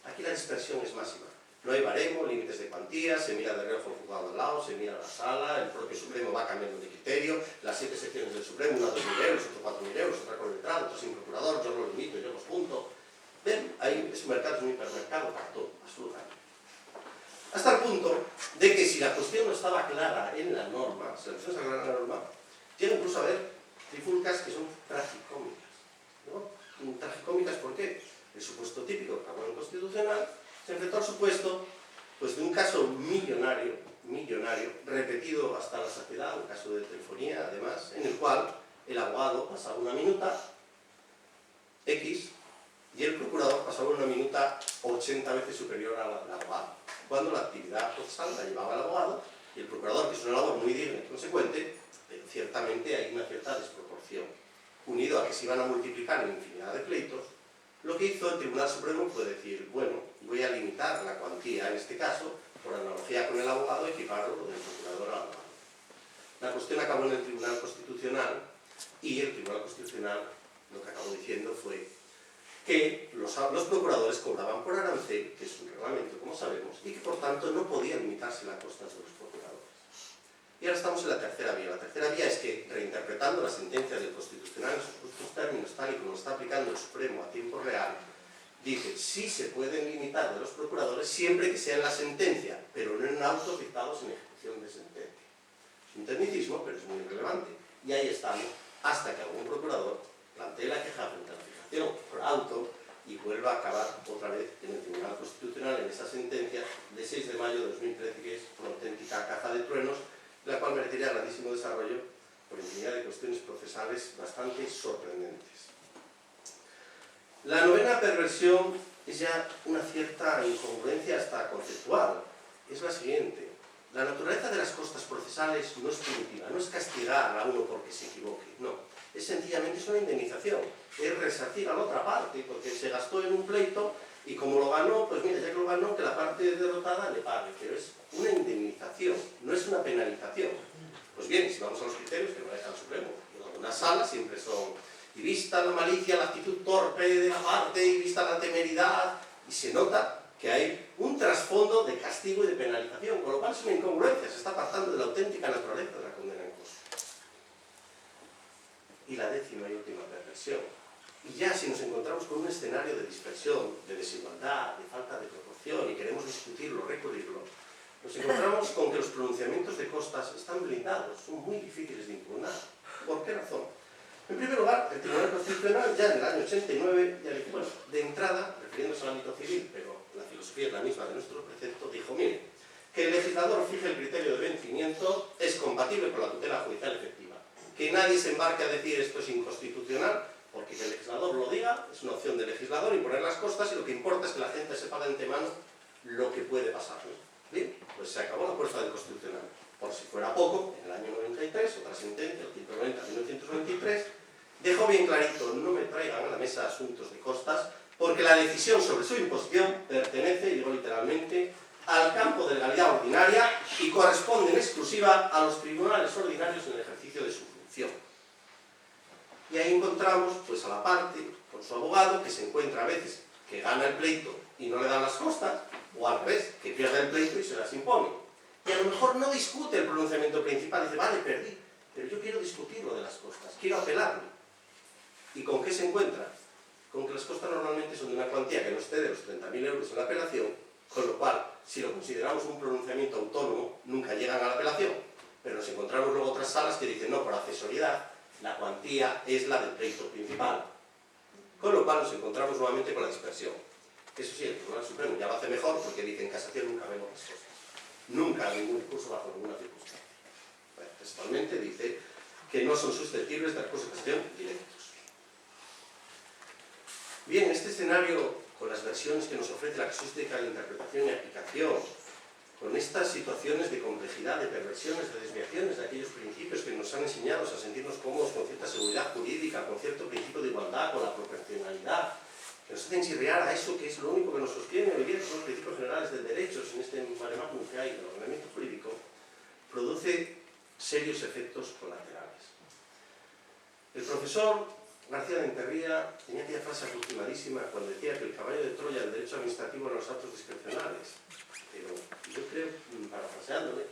[SPEAKER 3] Aquí la dispersión es máxima. No hay baremo, límites de cuantía, se mira de reojo el juzgado al lado, se mira la sala, el propio Supremo va cambiando de criterio, las 7 secciones del Supremo, una 2.000 euros, otra 4.000 euros, otra con letrado, otra sin procurador, yo lo limito, yo los junto. Ven, ahí es un mercado, es un hipermercado para todo, absolutamente. Hasta el punto de que si la cuestión no estaba clara en la norma, si la cuestión está clara en la norma, llega incluso a haber trifulcas que son tragicómicas. ¿No? Tragicómicas, ¿por qué? El supuesto típico, el cabrón constitucional, se enfrentó al supuesto pues, de un caso millonario, repetido hasta la saciedad, un caso de telefonía, además, en el cual el abogado pasaba una minuta X y el procurador pasaba una minuta 80. 80 veces superior al abogado, cuando la actividad procesal la llevaba el abogado y el procurador, que es una labor muy digna y consecuente, pero ciertamente hay una cierta desproporción. Unido a que se iban a multiplicar en infinidad de pleitos, lo que hizo el Tribunal Supremo fue decir, bueno, voy a limitar la cuantía, en este caso, por analogía con el abogado, equiparlo del procurador al abogado. La cuestión acabó en el Tribunal Constitucional y el Tribunal Constitucional lo que acabó diciendo fue que los procuradores cobraban por arancel, que es un reglamento, como sabemos, y que por tanto no podían limitarse las costas de los procuradores. Y ahora estamos en la tercera vía. La tercera vía es que, reinterpretando la sentencia del Constitucional en sus justos términos, tal y como lo está aplicando el Supremo a tiempo real, dice, sí se pueden limitar de los procuradores siempre que sea en la sentencia, pero no en autos dictados en ejecución de sentencia. Es un tecnicismo, pero es muy relevante. Y ahí estamos, hasta que algún procurador plantee la queja frente a la fijación por auto y vuelva a acabar otra vez en el Tribunal Constitucional en esa sentencia de 6 de mayo de 2013, que es una auténtica caja de truenos, la cual merecería grandísimo desarrollo por infinidad de cuestiones procesales bastante sorprendentes. La novena perversión es ya una cierta incongruencia hasta conceptual. Es la siguiente. La naturaleza de las costas procesales no es punitiva, no es castigar a uno porque se equivoque, no. Es sencillamente una indemnización, es resarcir a la otra parte, porque se gastó en un pleito y como lo ganó, pues mira, ya que lo ganó, que la parte derrotada le pague, pero es una indemnización, no es una penalización. Pues bien, si vamos a los criterios que maneja el Supremo, en algunas salas siempre son, y vista la malicia, la actitud torpe de la parte, y vista la temeridad, y se nota que hay un trasfondo de castigo y de penalización, con lo cual es una incongruencia, se está apartando de la auténtica naturaleza de la condena en curso. Y la décima y última perversión. Y ya si nos encontramos con un escenario de dispersión, de desigualdad, de falta de proporción, y queremos discutirlo, recurrirlo, nos encontramos con que los pronunciamientos de costas están blindados, son muy difíciles de impugnar. ¿Por qué razón? En primer lugar, el Tribunal Constitucional ya en el año 89, ya dijo, bueno, de entrada, refiriéndose al ámbito civil, pero la filosofía es la misma de nuestro precepto, dijo, mire, que el legislador fije el criterio de vencimiento es compatible con la tutela judicial efectiva. Que nadie se embarque a decir esto es inconstitucional, porque que el legislador lo diga, es una opción del legislador imponer las costas y lo que importa es que la gente sepa de antemano lo que puede pasar. Bien, pues se acabó la fuerza del Constitucional. Por si fuera poco, en el año 93, otra sentencia, el 190-1923, dejó bien clarito, no me traigan a la mesa asuntos de costas, porque la decisión sobre su imposición pertenece, y digo literalmente, al campo de legalidad ordinaria y corresponde en exclusiva a los tribunales ordinarios en el ejercicio de su función. Y ahí encontramos pues a la parte, con su abogado, que se encuentra a veces que gana el pleito y no le dan las costas, o al revés, que pierde el pleito y se las impone. Y a lo mejor no discute el pronunciamiento principal, dice, vale, perdí, pero yo quiero discutir lo de las costas, quiero apelarlo. ¿Y con qué se encuentra? Con que las costas normalmente son de una cuantía que no excede los 30.000 euros en la apelación, con lo cual, si lo consideramos un pronunciamiento autónomo, nunca llegan a la apelación, pero nos encontramos luego otras salas que dicen, no, por accesoriedad, la cuantía es la del pleito principal. Con lo cual nos encontramos nuevamente con la dispersión. Eso sí, el Tribunal Supremo ya lo hace mejor porque dice en casación nunca vemos las cosas. Nunca ningún recurso bajo ninguna circunstancia. Bueno, textualmente dice que no son susceptibles de recurso de casación directos. Bien, este escenario, con las versiones que nos ofrece la casuística de interpretación y aplicación, con estas situaciones de complejidad, de perversiones, de desviaciones de aquellos principios que nos han enseñado a sentirnos cómodos con cierta seguridad jurídica, con cierto principio de igualdad, con la proporcionalidad, que nos hacen chirriar a eso que es lo único que nos sostiene hoy día, que son los principios generales del derecho, sin este mare magnum que hay del ordenamiento jurídico, produce serios efectos colaterales. El profesor García de Enterría tenía aquella frase aproximadísima cuando decía que el caballo de Troya del derecho administrativo eran los actos discrecionales. Pero yo creo, parafraseándole,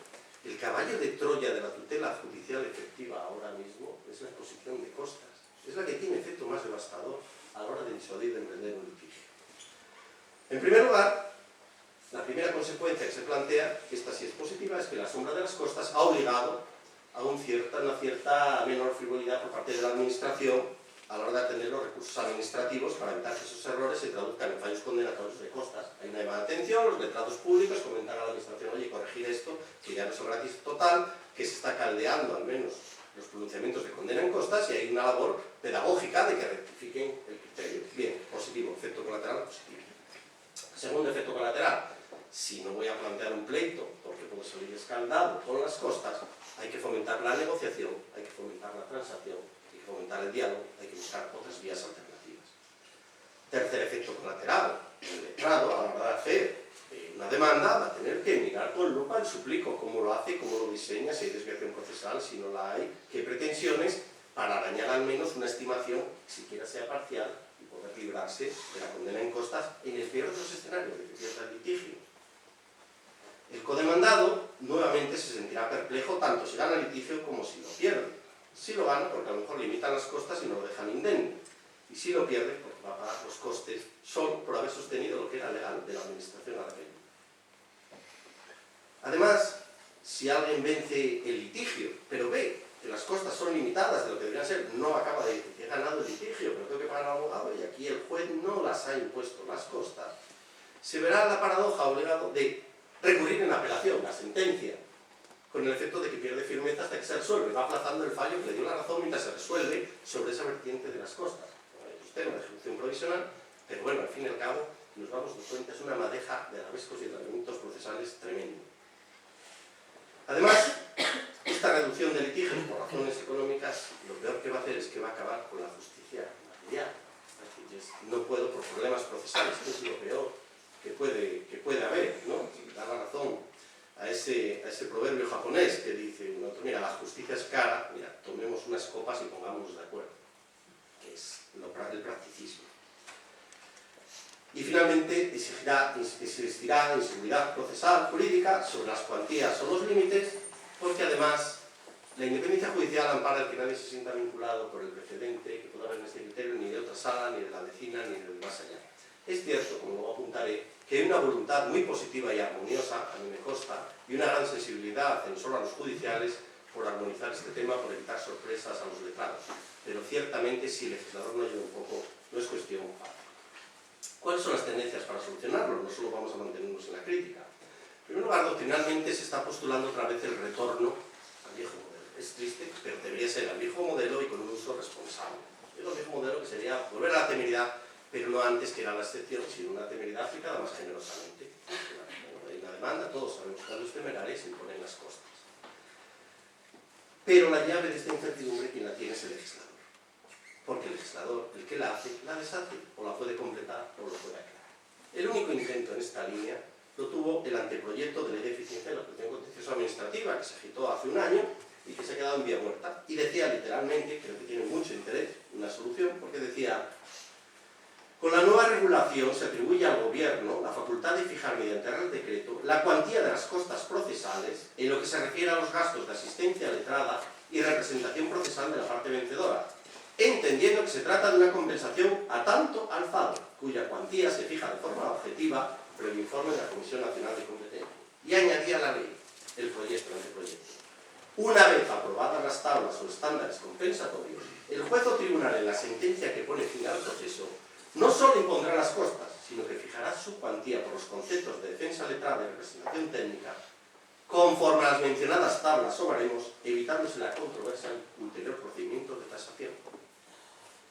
[SPEAKER 3] el caballo de Troya de la tutela judicial efectiva ahora mismo es la exposición de costas. Es la que tiene efecto más devastador a la hora de disuadir de emprender un litigio. En primer lugar, la primera consecuencia que se plantea, que esta sí es positiva, es que la sombra de las costas ha obligado a una cierta menor frivolidad por parte de la administración a la hora de atender los recursos administrativos para evitar que esos errores se traduzcan en fallos condenatorios de costas. Hay una llamada de atención, los letrados públicos comentan a la administración, oye, corregir esto, que ya no es un gratis total, que se está caldeando al menos los pronunciamientos de condena en costas y hay una labor pedagógica de que rectifiquen el criterio. Bien, positivo, efecto colateral positivo. Segundo efecto colateral, si no voy a plantear un pleito porque puedo salir escaldado con las costas, hay que fomentar la negociación, hay que fomentar la transacción, hay que fomentar el diálogo, hay que buscar otras vías alternativas. Tercer efecto colateral, el letrado a la hora de hacer una demanda va a tener que mirar con lupa el suplico, cómo lo hace, cómo lo diseña, si hay desviación procesal, si no la hay, qué pretensiones, para arañar al menos una estimación, siquiera sea parcial, y poder librarse de la condena en costas en el peor de los escenarios, de que pierda el litigio. El codemandado nuevamente se sentirá perplejo tanto si gana el litigio como si lo pierde. Si lo gana, porque a lo mejor limitan las costas y no lo dejan indemne. Y si lo pierde, porque va a pagar los costes solo por haber sostenido lo que era legal de la administración a la que viene. Además, si alguien vence el litigio, pero ve que las costas son limitadas de lo que deberían ser, no acaba de decir que he ganado el litigio, pero tengo que pagar al abogado y aquí el juez no las ha impuesto las costas, se verá la paradoja obligado de recurrir en apelación la sentencia, con el efecto de que pierde firmeza hasta que se resuelve, va aplazando el fallo que le dio la razón mientras se resuelve sobre esa vertiente de las costas. Usted una ejecución provisional, pero bueno, al fin y al cabo, nos vamos de cuenta, es una madeja de arabescos y elementos procesales tremendo. Además, esta reducción de litigios por razones económicas, lo peor que va a hacer es que va a acabar con la justicia material. Es decir, no puedo, por problemas procesales, que es lo peor que puede haber, ¿no? Dar la razón a ese proverbio japonés que dice, mira, la justicia es cara, mira, tomemos unas copas y pongámonos de acuerdo, que es el practicismo. Y finalmente existirá inseguridad procesal jurídica sobre las cuantías o los límites, porque además la independencia judicial ampara el que nadie se sienta vinculado por el precedente que pueda haber en este criterio ni de otra sala, ni de la vecina, ni del más allá. Es cierto, como luego apuntaré, que hay una voluntad muy positiva y armoniosa, a mí me consta, y una gran sensibilidad en solo a los judiciales por armonizar este tema, por evitar sorpresas a los letrados. Pero ciertamente, si el legislador no ayuda un poco, no es cuestión fácil. ¿Cuáles son las tendencias para solucionarlo? No solo vamos a mantenernos en la crítica. En primer lugar, doctrinalmente se está postulando otra vez el retorno al viejo modelo. Es triste, pero debería ser al viejo modelo y con un uso responsable. Es el viejo modelo que sería volver a la temeridad, pero no antes que era la excepción, sino una temeridad aplicada más generosamente. En la demanda todos sabemos que a los temerarios se imponen las costas. Pero la llave de esta incertidumbre, quien la tiene es el legislador. Porque el legislador, el que la hace, la deshace, o la puede completar o lo puede aclarar. El único intento en esta línea lo tuvo el anteproyecto de ley de eficiencia de la protección contenciosa administrativa, que se agitó hace un año y que se ha quedado en vía muerta. Y decía literalmente, creo que tiene mucho interés, una solución, porque decía: con la nueva regulación se atribuye al Gobierno la facultad de fijar mediante Real Decreto la cuantía de las costas procesales en lo que se refiere a los gastos de asistencia letrada y representación procesal de la parte vencedora, entendiendo que se trata de una compensación a tanto alzado, cuya cuantía se fija de forma objetiva previo informe de la Comisión Nacional de Competencia. Y añadía a la ley el anteproyecto. Una vez aprobadas las tablas o estándares compensatorios, el juez o tribunal en la sentencia que pone fin al proceso no solo impondrá las costas, sino que fijará su cuantía por los conceptos de defensa letrada y representación técnica, conforme a las mencionadas tablas o baremos, evitándose la controversia en ulterior procedimiento de tasación.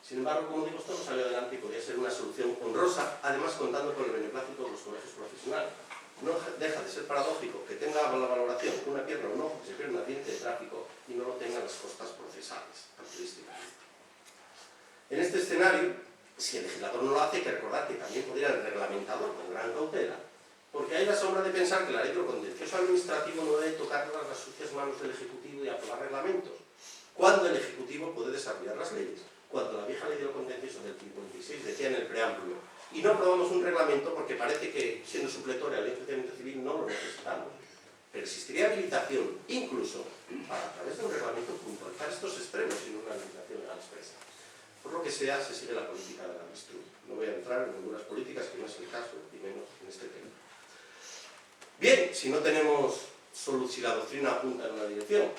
[SPEAKER 3] Sin embargo, como digo, esto no salió adelante y podría ser una solución honrosa, además contando con el beneplácito de los colegios profesionales. No deja de ser paradójico que tenga la valoración una pierna o un ojo que se pierde un accidente de tráfico y no lo tengan las costas procesales, turísticamente. En este escenario, si el legislador no lo hace, hay que recordar que también podría el reglamentador con gran cautela, porque hay la sombra de pensar que la ley de lo contencioso administrativo no debe tocar las sucias manos del Ejecutivo y aprobar reglamentos, cuando el Ejecutivo puede desarrollar las leyes, cuando la vieja ley de lo contencioso del 56 decía en el preámbulo, y no aprobamos un reglamento porque parece que, siendo supletoria a la ley de enjuiciamiento civil, no lo necesitamos. Pero existiría habilitación, incluso, para a través de un reglamento puntualizar estos extremos sin una habilitación legal expresa. Por lo que sea, se sigue la política de la avestruz. No voy a entrar en algunas políticas, que no es el caso, y menos en este tema. Bien, si no tenemos si la doctrina apunta en una dirección,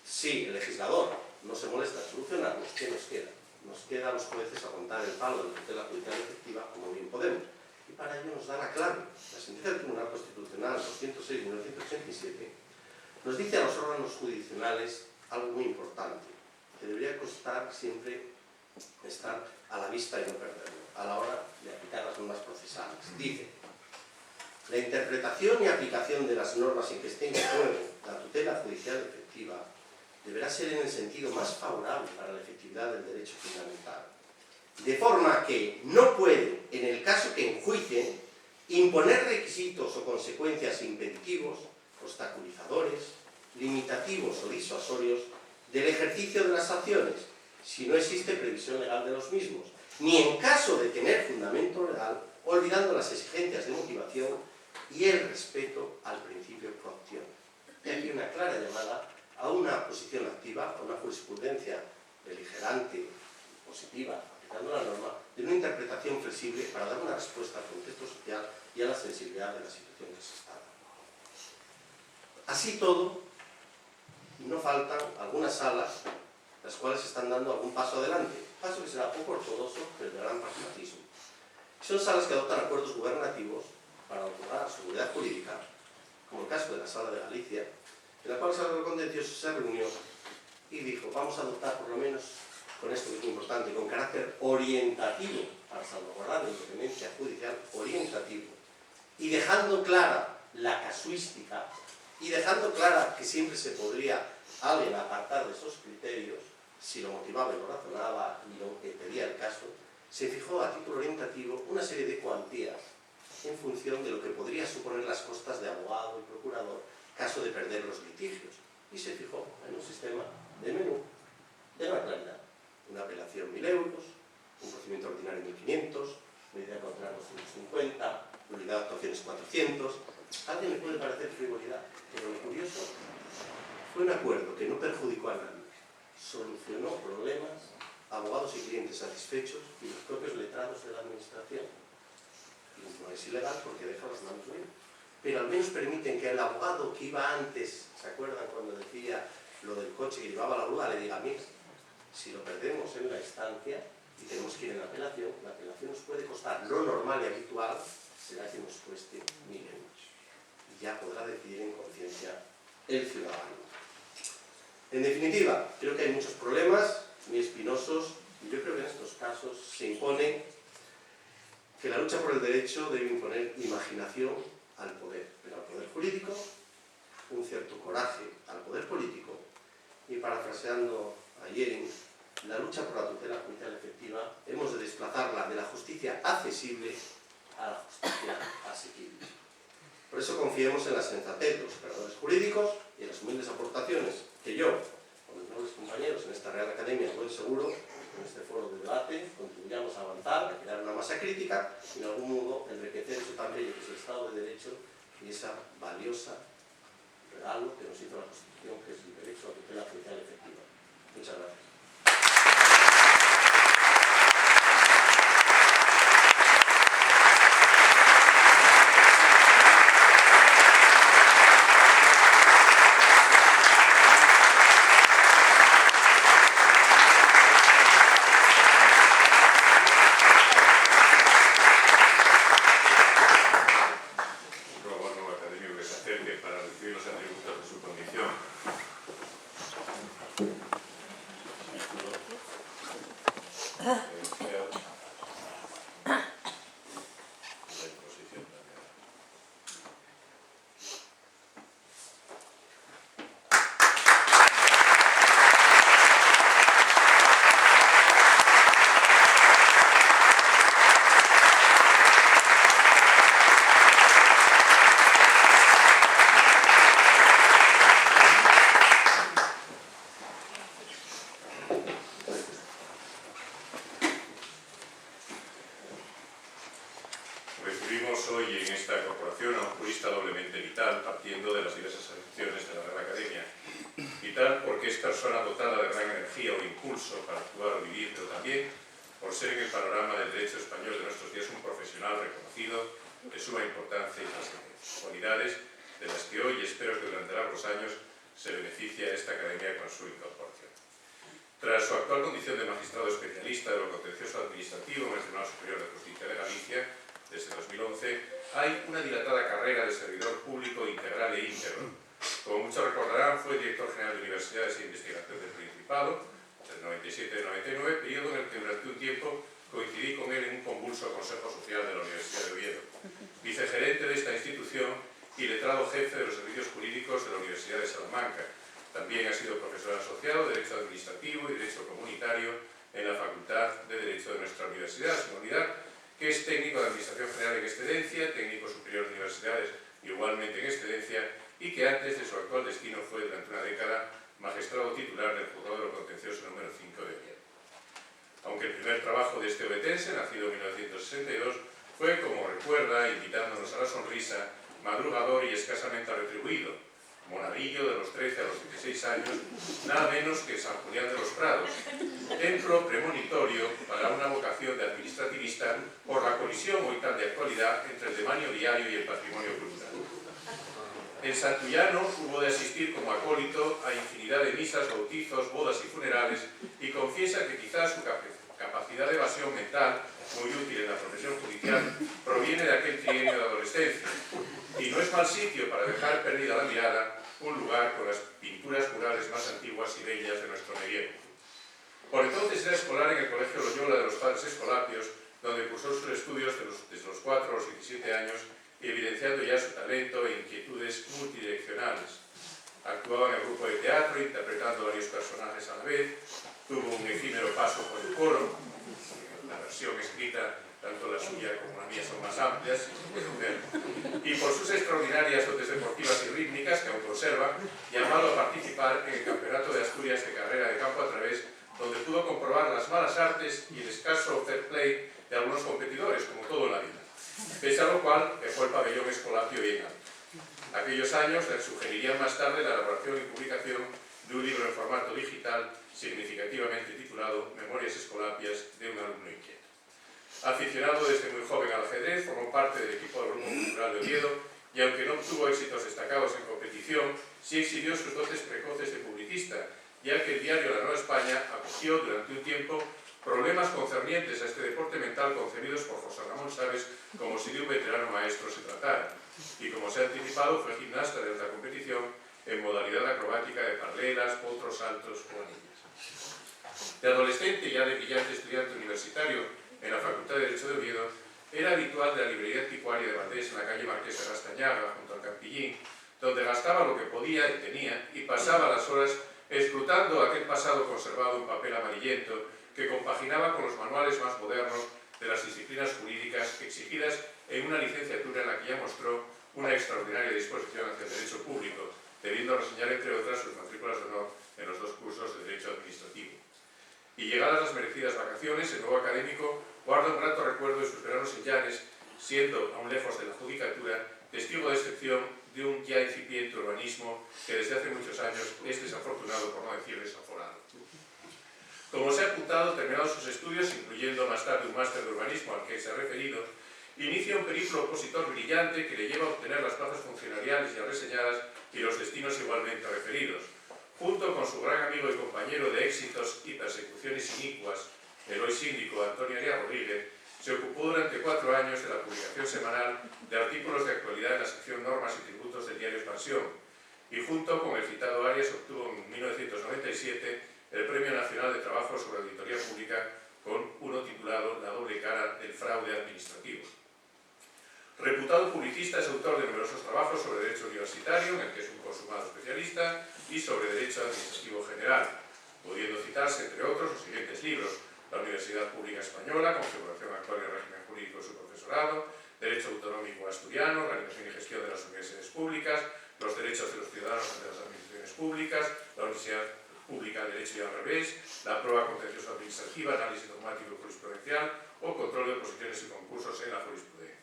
[SPEAKER 3] si el legislador no se molesta en solucionarlos, ¿qué nos queda? Nos queda a los jueces aguantar el palo de la tutela judicial efectiva como bien podemos. Y para ello nos da la clave. La sentencia del Tribunal Constitucional 206/1987 nos dice a los órganos jurisdiccionales algo muy importante, que debería costar siempre estar a la vista y no perderlo. a la hora de aplicar las normas procesales. Dice: la interpretación y aplicación de las normas en que esté en juego la tutela judicial efectiva deberá ser en el sentido más favorable para la efectividad del derecho fundamental, de forma que no puede, en el caso que enjuicien, imponer requisitos o consecuencias impeditivos, obstaculizadores, limitativos o disuasorios del ejercicio de las acciones, si no existe previsión legal de los mismos, ni en caso de tener fundamento legal, olvidando las exigencias de motivación y el respeto al principio de coacción. Y aquí una clara llamada a una posición activa, a una jurisprudencia beligerante, positiva, aplicando la norma, de una interpretación flexible para dar una respuesta al contexto social y a la sensibilidad de la situación que se está dando. Así todo, no faltan algunas salas las cuales están dando algún paso adelante, paso que será poco ortodoxo, pero de gran pragmatismo. Son salas que adoptan acuerdos gubernativos para otorgar seguridad jurídica, como el caso de la Sala de Galicia, en la cual el Salón Contencioso se reunió y dijo: vamos a adoptar, por lo menos con esto que es muy importante, con carácter orientativo, para salvaguardar la independencia judicial, orientativo, y dejando clara la casuística, y dejando clara que siempre se podría alguien apartar de esos criterios, si lo motivaba y lo razonaba y lo que pedía el caso, se fijó a título orientativo una serie de cuantías en función de lo que podría suponer las costas de abogado y procurador caso de perder los litigios, y se fijó en un sistema de menú de gran claridad: una apelación 1.000 euros, un procedimiento ordinario 1.500, medida cautelar 250, nulidad de actuaciones 400. A alguien le puede parecer frivolidad, pero lo curioso fue un acuerdo que no perjudicó a nadie, solucionó problemas, abogados y clientes satisfechos y los propios letrados de la administración. Y no es ilegal porque deja las manos libres, pero al menos permiten que el abogado que iba antes, ¿se acuerdan cuando decía lo del coche que llevaba la grúa? Le diga: mira, si lo perdemos en la instancia y tenemos que ir en la apelación nos puede costar, lo normal y habitual será que nos cueste 1.000 euros. Y ya podrá decidir en conciencia el ciudadano. En definitiva, creo que hay muchos problemas muy espinosos, y yo creo que en estos casos se impone que la lucha por el derecho debe imponer imaginación al poder, pero al poder jurídico, un cierto coraje al poder político, y parafraseando a Yering, la lucha por la tutela judicial efectiva hemos de desplazarla de la justicia accesible a la justicia asequible. Por eso confiemos en la sensatez de los operadores jurídicos y en las humildes aportaciones que yo, con mis nobles compañeros en esta Real Academia, buen seguro, en este foro de debate, contribuyamos a avanzar, a crear una masa crítica y en algún modo enriquecer eso tan bello que es el Estado de Derecho y esa valiosa regalo que nos hizo la Constitución, que es el derecho a la tutela judicial efectiva. Muchas gracias.
[SPEAKER 1] Recibimos hoy en esta corporación a un jurista doblemente vital, partiendo de las diversas acepciones de la Real Academia. Vital porque es persona dotada de gran energía o impulso para actuar o vivir, pero también por ser en el panorama del derecho español de nuestros días un profesional reconocido de suma importancia y trascendencia. Cualidades de las que hoy, espero que durante largos años, se beneficia esta Academia con su incorporación. Tras su actual condición de magistrado especialista de lo contencioso administrativo en el Tribunal Superior de Justicia de Galicia, desde 2011, hay una dilatada carrera de servidor público integral e íntegro. Como muchos recordarán, fue director general de Universidades e Investigación del Principado, del 97 al 99, periodo en el que durante un tiempo coincidí con él en un convulso Consejo Social de la Universidad de Oviedo, vicegerente de esta institución y letrado jefe de los servicios jurídicos de la Universidad de Salamanca. También ha sido profesor asociado de Derecho Administrativo y Derecho Comunitario en la Facultad de Derecho de nuestra universidad, sin olvidar que es técnico de Administración General en excedencia, técnico superior de universidades igualmente en excedencia, y que antes de su actual destino fue durante una década magistrado titular del Juzgado de lo Contencioso número 5 de Oviedo. Aunque el primer trabajo de este ovetense, nacido en 1962, fue, como recuerda, invitándonos a la sonrisa, madrugador y escasamente retribuido, monaguillo de los 13 a los 16 años, nada menos que San Julián de los Prados, templo premonitorio para una vocación de administrativista por la colisión hoy tan de actualidad entre el demanio diario y el patrimonio cultural. En Santullano hubo de asistir como acólito a infinidad de misas, bautizos, bodas y funerales, y confiesa que quizás su capacidad de evasión mental, muy útil en la profesión judicial, proviene de aquel trienio de adolescencia, y no es mal sitio para dejar perdida la mirada un lugar con las pinturas murales más antiguas y bellas de nuestro medievo. Por entonces era escolar en el Colegio Loyola de los Padres Escolapios, donde cursó sus estudios desde los 4 a los 17 años, y evidenciando ya su talento e inquietudes multidireccionales. Actuaba en el grupo de teatro, interpretando varios personajes a la vez, tuvo un efímero paso por el coro, la versión escrita, tanto la suya como la mía son más amplias, y por sus extraordinarias dotes deportivas y rítmicas que aún conserva, llamado a participar en el Campeonato de Asturias de Carrera de Campo a Través, donde pudo comprobar las malas artes y el escaso fair play de algunos competidores, como todo en la vida. Pese a lo cual, dejó el pabellón Escolapio bien alto. Aquellos años le sugerirían más tarde la elaboración y publicación de un libro en formato digital, significativamente titulado Memorias Escolapias de un alumno inquieto. Aficionado desde muy joven al ajedrez, formó parte del equipo del Grupo Cultural de Oviedo, y aunque no obtuvo éxitos destacados en competición, sí exhibió sus dotes precoces de publicista, ya que el diario La Nueva España acogió durante un tiempo problemas concernientes a este deporte mental concebidos por José Ramón Sabes como si de un veterano maestro se tratara, y como se ha anticipado fue gimnasta de alta competición en modalidad acrobática de paralelas, potros, saltos o anillas. De adolescente, ya de brillante estudiante universitario en la Facultad de Derecho de Oviedo, era habitual de la librería anticuaria de Valdés en la calle Marquesa de Gastañaga, junto al Campillín, donde gastaba lo que podía y tenía y pasaba las horas escrutando aquel pasado conservado en papel amarillento que compaginaba con los manuales más modernos de las disciplinas jurídicas exigidas en una licenciatura en la que ya mostró una extraordinaria disposición hacia el derecho público, debiendo reseñar, entre otras, sus matrículas de honor en los 2 cursos de Derecho Administrativo. Y llegadas las merecidas vacaciones, el nuevo académico guarda un grato recuerdo de sus veranos en Llanes, siendo, aún lejos de la judicatura, testigo de excepción de un ya incipiente urbanismo que desde hace muchos años es desafortunado, por no decir desaforado. Como se ha apuntado, terminados sus estudios, incluyendo más tarde un máster de urbanismo al que se ha referido, inicia un periplo opositor brillante que le lleva a obtener las plazas funcionariales ya reseñadas y los destinos igualmente referidos. Junto con su gran amigo y compañero de éxitos y persecuciones inicuas, el hoy síndico Antonio Arias Rodríguez, se ocupó durante 4 años de la publicación semanal de artículos de actualidad en la sección Normas y Tributos del diario Expansión, y junto con el citado Arias obtuvo en 1997 el Premio Nacional de Trabajo sobre Auditoría Pública con uno titulado La doble cara del fraude administrativo. Reputado publicista, es autor de numerosos trabajos sobre derecho universitario, en el que es un consumado especialista, y sobre derecho administrativo general, pudiendo citarse, entre otros, los siguientes libros: La Universidad Pública Española, Configuración Actual y Régimen Jurídico de su Profesorado, Derecho Autonómico Asturiano, Organización y Gestión de las Universidades Públicas, Los Derechos de los Ciudadanos ante las Administraciones Públicas, la Universidad Pública de Derecho y al revés, la prueba contenciosa administrativa, análisis dogmático y jurisprudencial o control de oposiciones y concursos en la jurisprudencia.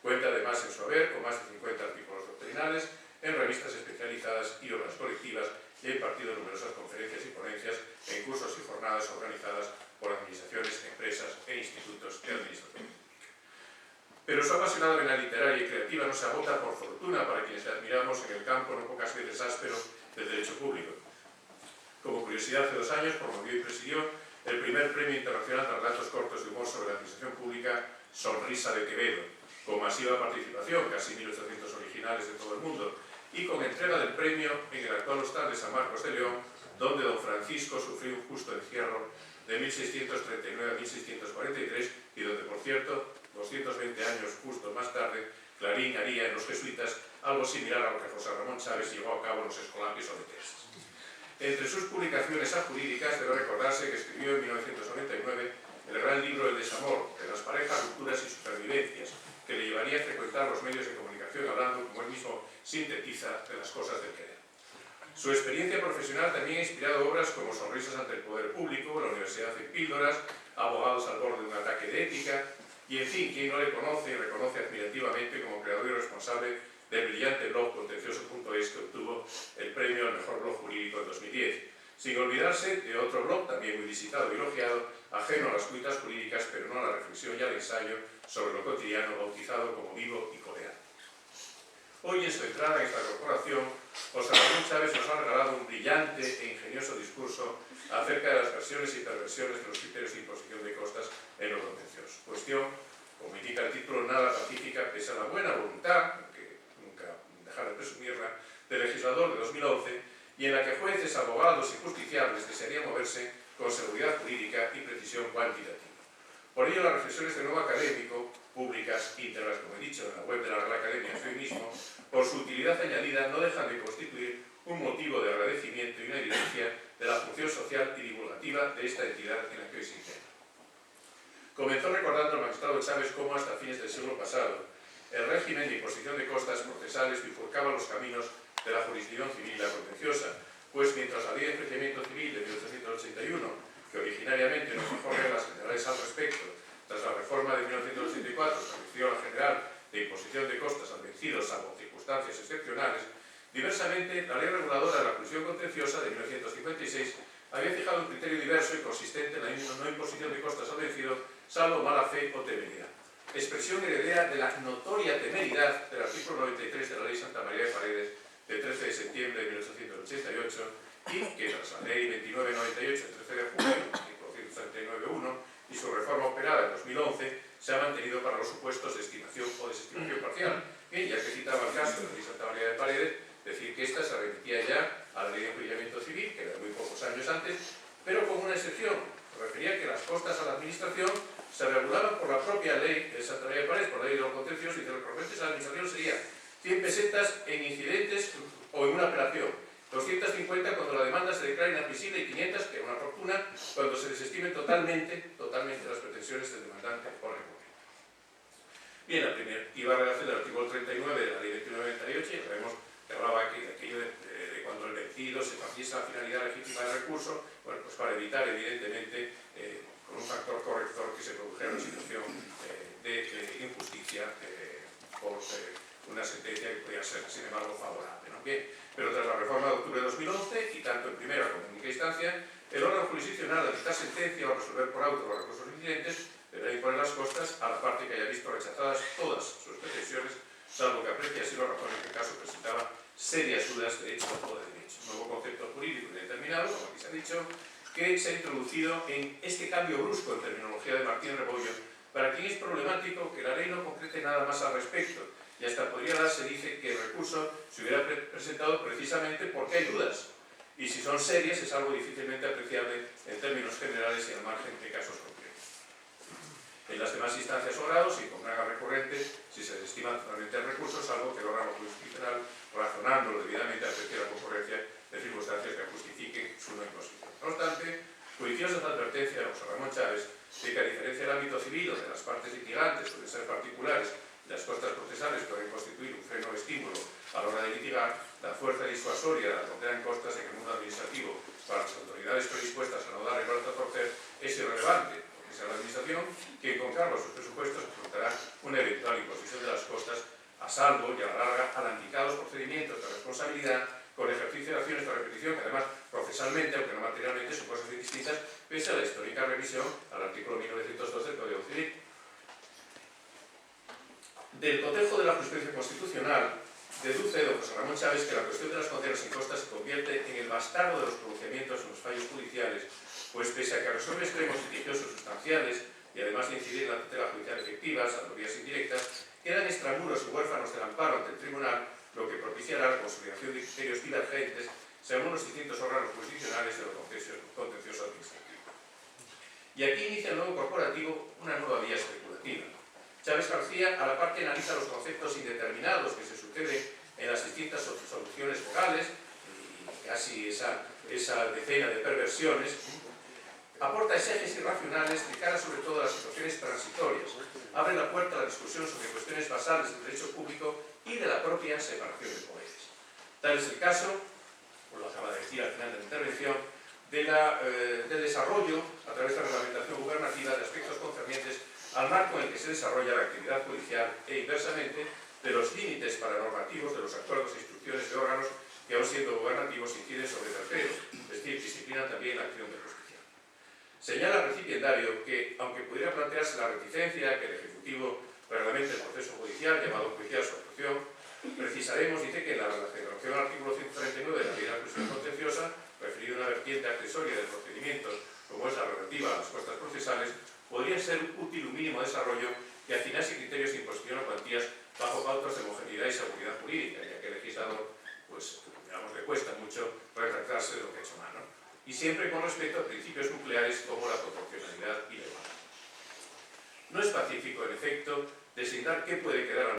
[SPEAKER 1] Cuenta además en su haber con más de 50 artículos doctrinales en revistas especializadas y obras colectivas, y ha impartido numerosas conferencias y ponencias en cursos y jornadas organizadas por administraciones, empresas e institutos de administración pública. Pero su apasionada vena literaria y creativa no se agota, por fortuna para quienes le admiramos, en el campo no pocas veces áspero del derecho público. Como curiosidad, hace 2 años promovió y presidió el primer Premio Internacional de Relatos Cortos de Humor sobre la Administración Pública, Sonrisa de Quevedo, con masiva participación, casi 1.800 originales de todo el mundo, y con entrega del premio en el actual hostal de San Marcos de León, donde don Francisco sufrió un justo encierro de 1639 a 1643 y donde, por cierto, 220 años justo más tarde, Clarín haría en los jesuitas algo similar a lo que José Ramón Chávez llevó a cabo en los Escolapios o de Texas. Entre sus publicaciones jurídicas debe recordarse que escribió en 1999 el gran libro El desamor, de las parejas, rupturas y supervivencias, que le llevaría a frecuentar los medios de comunicación hablando, como él mismo sintetiza, de las cosas del querer. Su experiencia profesional también ha inspirado obras como Sonrisas ante el poder público, La universidad en píldoras, Abogados al borde de un ataque de ética, y en fin, quien no le conoce y reconoce admirativamente como creador y responsable del brillante blog contencioso.es que obtuvo el premio al mejor blog jurídico en 2010, sin olvidarse de otro blog también muy visitado y elogiado, ajeno a las cuitas jurídicas, pero no a la reflexión y al ensayo sobre lo cotidiano, bautizado como Vivo y Coreano. Hoy, en su entrada en esta corporación, José Ramón Chávez nos ha regalado un brillante e ingenioso discurso acerca de las versiones y perversiones de los criterios de imposición de costas en lo contencioso. Cuestión, como indica el título, nada pacífica, pese a la buena voluntad, que nunca dejar de presumirla, del legislador de 2011, y en la que jueces, abogados y justiciables desearían moverse con seguridad jurídica y precisión cuantitativa. Por ello, las reflexiones del nuevo académico, públicas, íntegras, como he dicho, en la web de la Real Academia hoy mismo, por su utilidad añadida, no dejan de constituir un motivo de agradecimiento y una evidencia de la función social y divulgativa de esta entidad en la que hoy se integra. Comenzó recordando al magistrado Chávez cómo hasta fines del siglo pasado el régimen de imposición de costas procesales bifurcaba los caminos de la jurisdicción civil y la contenciosa, pues mientras la Ley de Enjuiciamiento Civil de 1881, que originariamente no fijó reglas generales al respecto, tras la reforma de 1984 estableció la general de imposición de costas al vencido salvo circunstancias excepcionales, diversamente la Ley Reguladora de la Jurisdicción Contenciosa de 1956 había fijado un criterio diverso y consistente en la no imposición de costas al vencido salvo mala fe o temeridad, expresión heredera de la notoria temeridad del artículo 93 de la Ley Santa María de Paredes de 13 de septiembre de 1888 y que tras la Ley 2998 de 13 de junio, artículo 139.1, y su reforma operada en 2011 se ha mantenido para los supuestos de estimación o desestimación parcial. Bien, ya que citaba el caso de la Ley Santa María de Paredes, decir que esta se remitía ya a la Ley de Enjuiciamiento Civil, que era de muy pocos años antes, pero con una excepción. Refería que las costas a la administración se regulaban por la propia Ley de Santa María de Paredes, por la Ley de los Contenciosos, y que los procedimientos a la administración serían 100 pesetas en incidentes o en una apelación, 250 cuando la demanda se declara inadmisible y 500, que es una fortuna, cuando se desestimen totalmente las pretensiones del demandante o recurrente. Bien, la primitiva redacción del artículo 39 de la Ley 2998, ya sabemos que hablaba aquí de aquello de cuando el vencido se manifieste la finalidad legítima del recurso, bueno, pues para evitar, evidentemente, con un factor corrector que se produjera una situación de injusticia por una sentencia que podía ser, sin embargo, favorable, ¿no? Bien, pero tras la reforma de octubre de 2011, y tanto en primera como en única instancia, el órgano jurisdiccional al dictar sentencia o resolver por auto los recursos incidentes deberá imponer las costas a la parte que haya visto rechazadas todas sus pretensiones, salvo que aprecie así los razones que el caso presentaba serias dudas de hecho o de derecho. Un nuevo concepto jurídico indeterminado, como aquí se ha dicho, que se ha introducido en este cambio brusco en terminología de Martín Rebollo, para quien es problemático que la ley no concrete nada más al respecto, y hasta podría darse, dice, que el recurso se hubiera presentado precisamente porque hay dudas, y si son serias es algo difícilmente apreciable en términos generales y al margen de casos concretos. En las demás instancias o grados, y con carga recurrente, si se desestima totalmente el recurso, salvo que el órgano jurisdiccional, razonándolo debidamente, aprecie la concurrencia de circunstancias que justifiquen su no imposición. No obstante, juiciosa la advertencia de José Ramón Chávez de que, a diferencia del ámbito civil, donde las partes litigantes suelen ser particulares y las costas procesales pueden constituir un freno o estímulo a la hora de litigar, la fuerza disuasoria de la condena en costas en el mundo administrativo para las autoridades predispuestas a no dar el brazo a torcer es irrelevante, porque sea la administración quien con cargo a sus presupuestos afrontará una eventual imposición de las costas, a salvo y a la larga alambicados procedimientos de responsabilidad con ejercicio de acciones de repetición, que además procesalmente, aunque no materialmente, son cosas muy distintas, pese a la histórica revisión al artículo 1902 del Código Civil. Del cotejo de la jurisprudencia constitucional, deduce don José Ramón Chávez que la cuestión de las condenas en costas se convierte en el bastardo de los pronunciamientos en los fallos judiciales, pues pese a que resuelve extremos litigiosos sustanciales y además de incidir en la tutela judicial efectiva, salvo vías indirectas, quedan extramuros y huérfanos del amparo ante el tribunal, lo que propiciará la consolidación de criterios divergentes según los distintos órganos jurisdiccionales de lo contencioso administrativo. Y aquí inicia el nuevo corporativo una nueva vía especulativa. Chávez García a la par que analiza los conceptos indeterminados que se suceden en las distintas soluciones vocales, y casi esa decena de perversiones, aporta ejes irracionales de cara sobre todo a las situaciones transitorias, abre la puerta a la discusión sobre cuestiones basales del derecho público y de la propia separación de poderes. Tal es el caso, como lo acaba de decir al final de la intervención, del desarrollo, a través de la reglamentación gubernativa, de aspectos concernientes al marco en el que se desarrolla la actividad judicial e, inversamente, de los límites paranormativos de los acuerdos e instrucciones de órganos que, aun siendo gubernativos, inciden sobre terceros, es decir, disciplinan también la acción de justicia. Señala el recipiendario que, aunque pudiera plantearse la reticencia que el Ejecutivo reglamente el proceso judicial, llamado juicial su actuación, precisaremos, dice, que en la relación al artículo 139 de la Ley de la Acusación Contenciosa, referido a una vertiente accesoria de procedimientos como es la relativa a las costas procesales, podría ser útil un mínimo desarrollo que afinase criterios de imposición o cuantías bajo pautas de homogeneidad y seguridad jurídica, ya que el legislador, pues, digamos, le cuesta mucho retractarse de lo que ha hecho mal, ¿no? Y siempre con respecto a principios nucleares como la proporcionalidad y la igualdad. No es pacífico, en efecto, designar qué puede quedar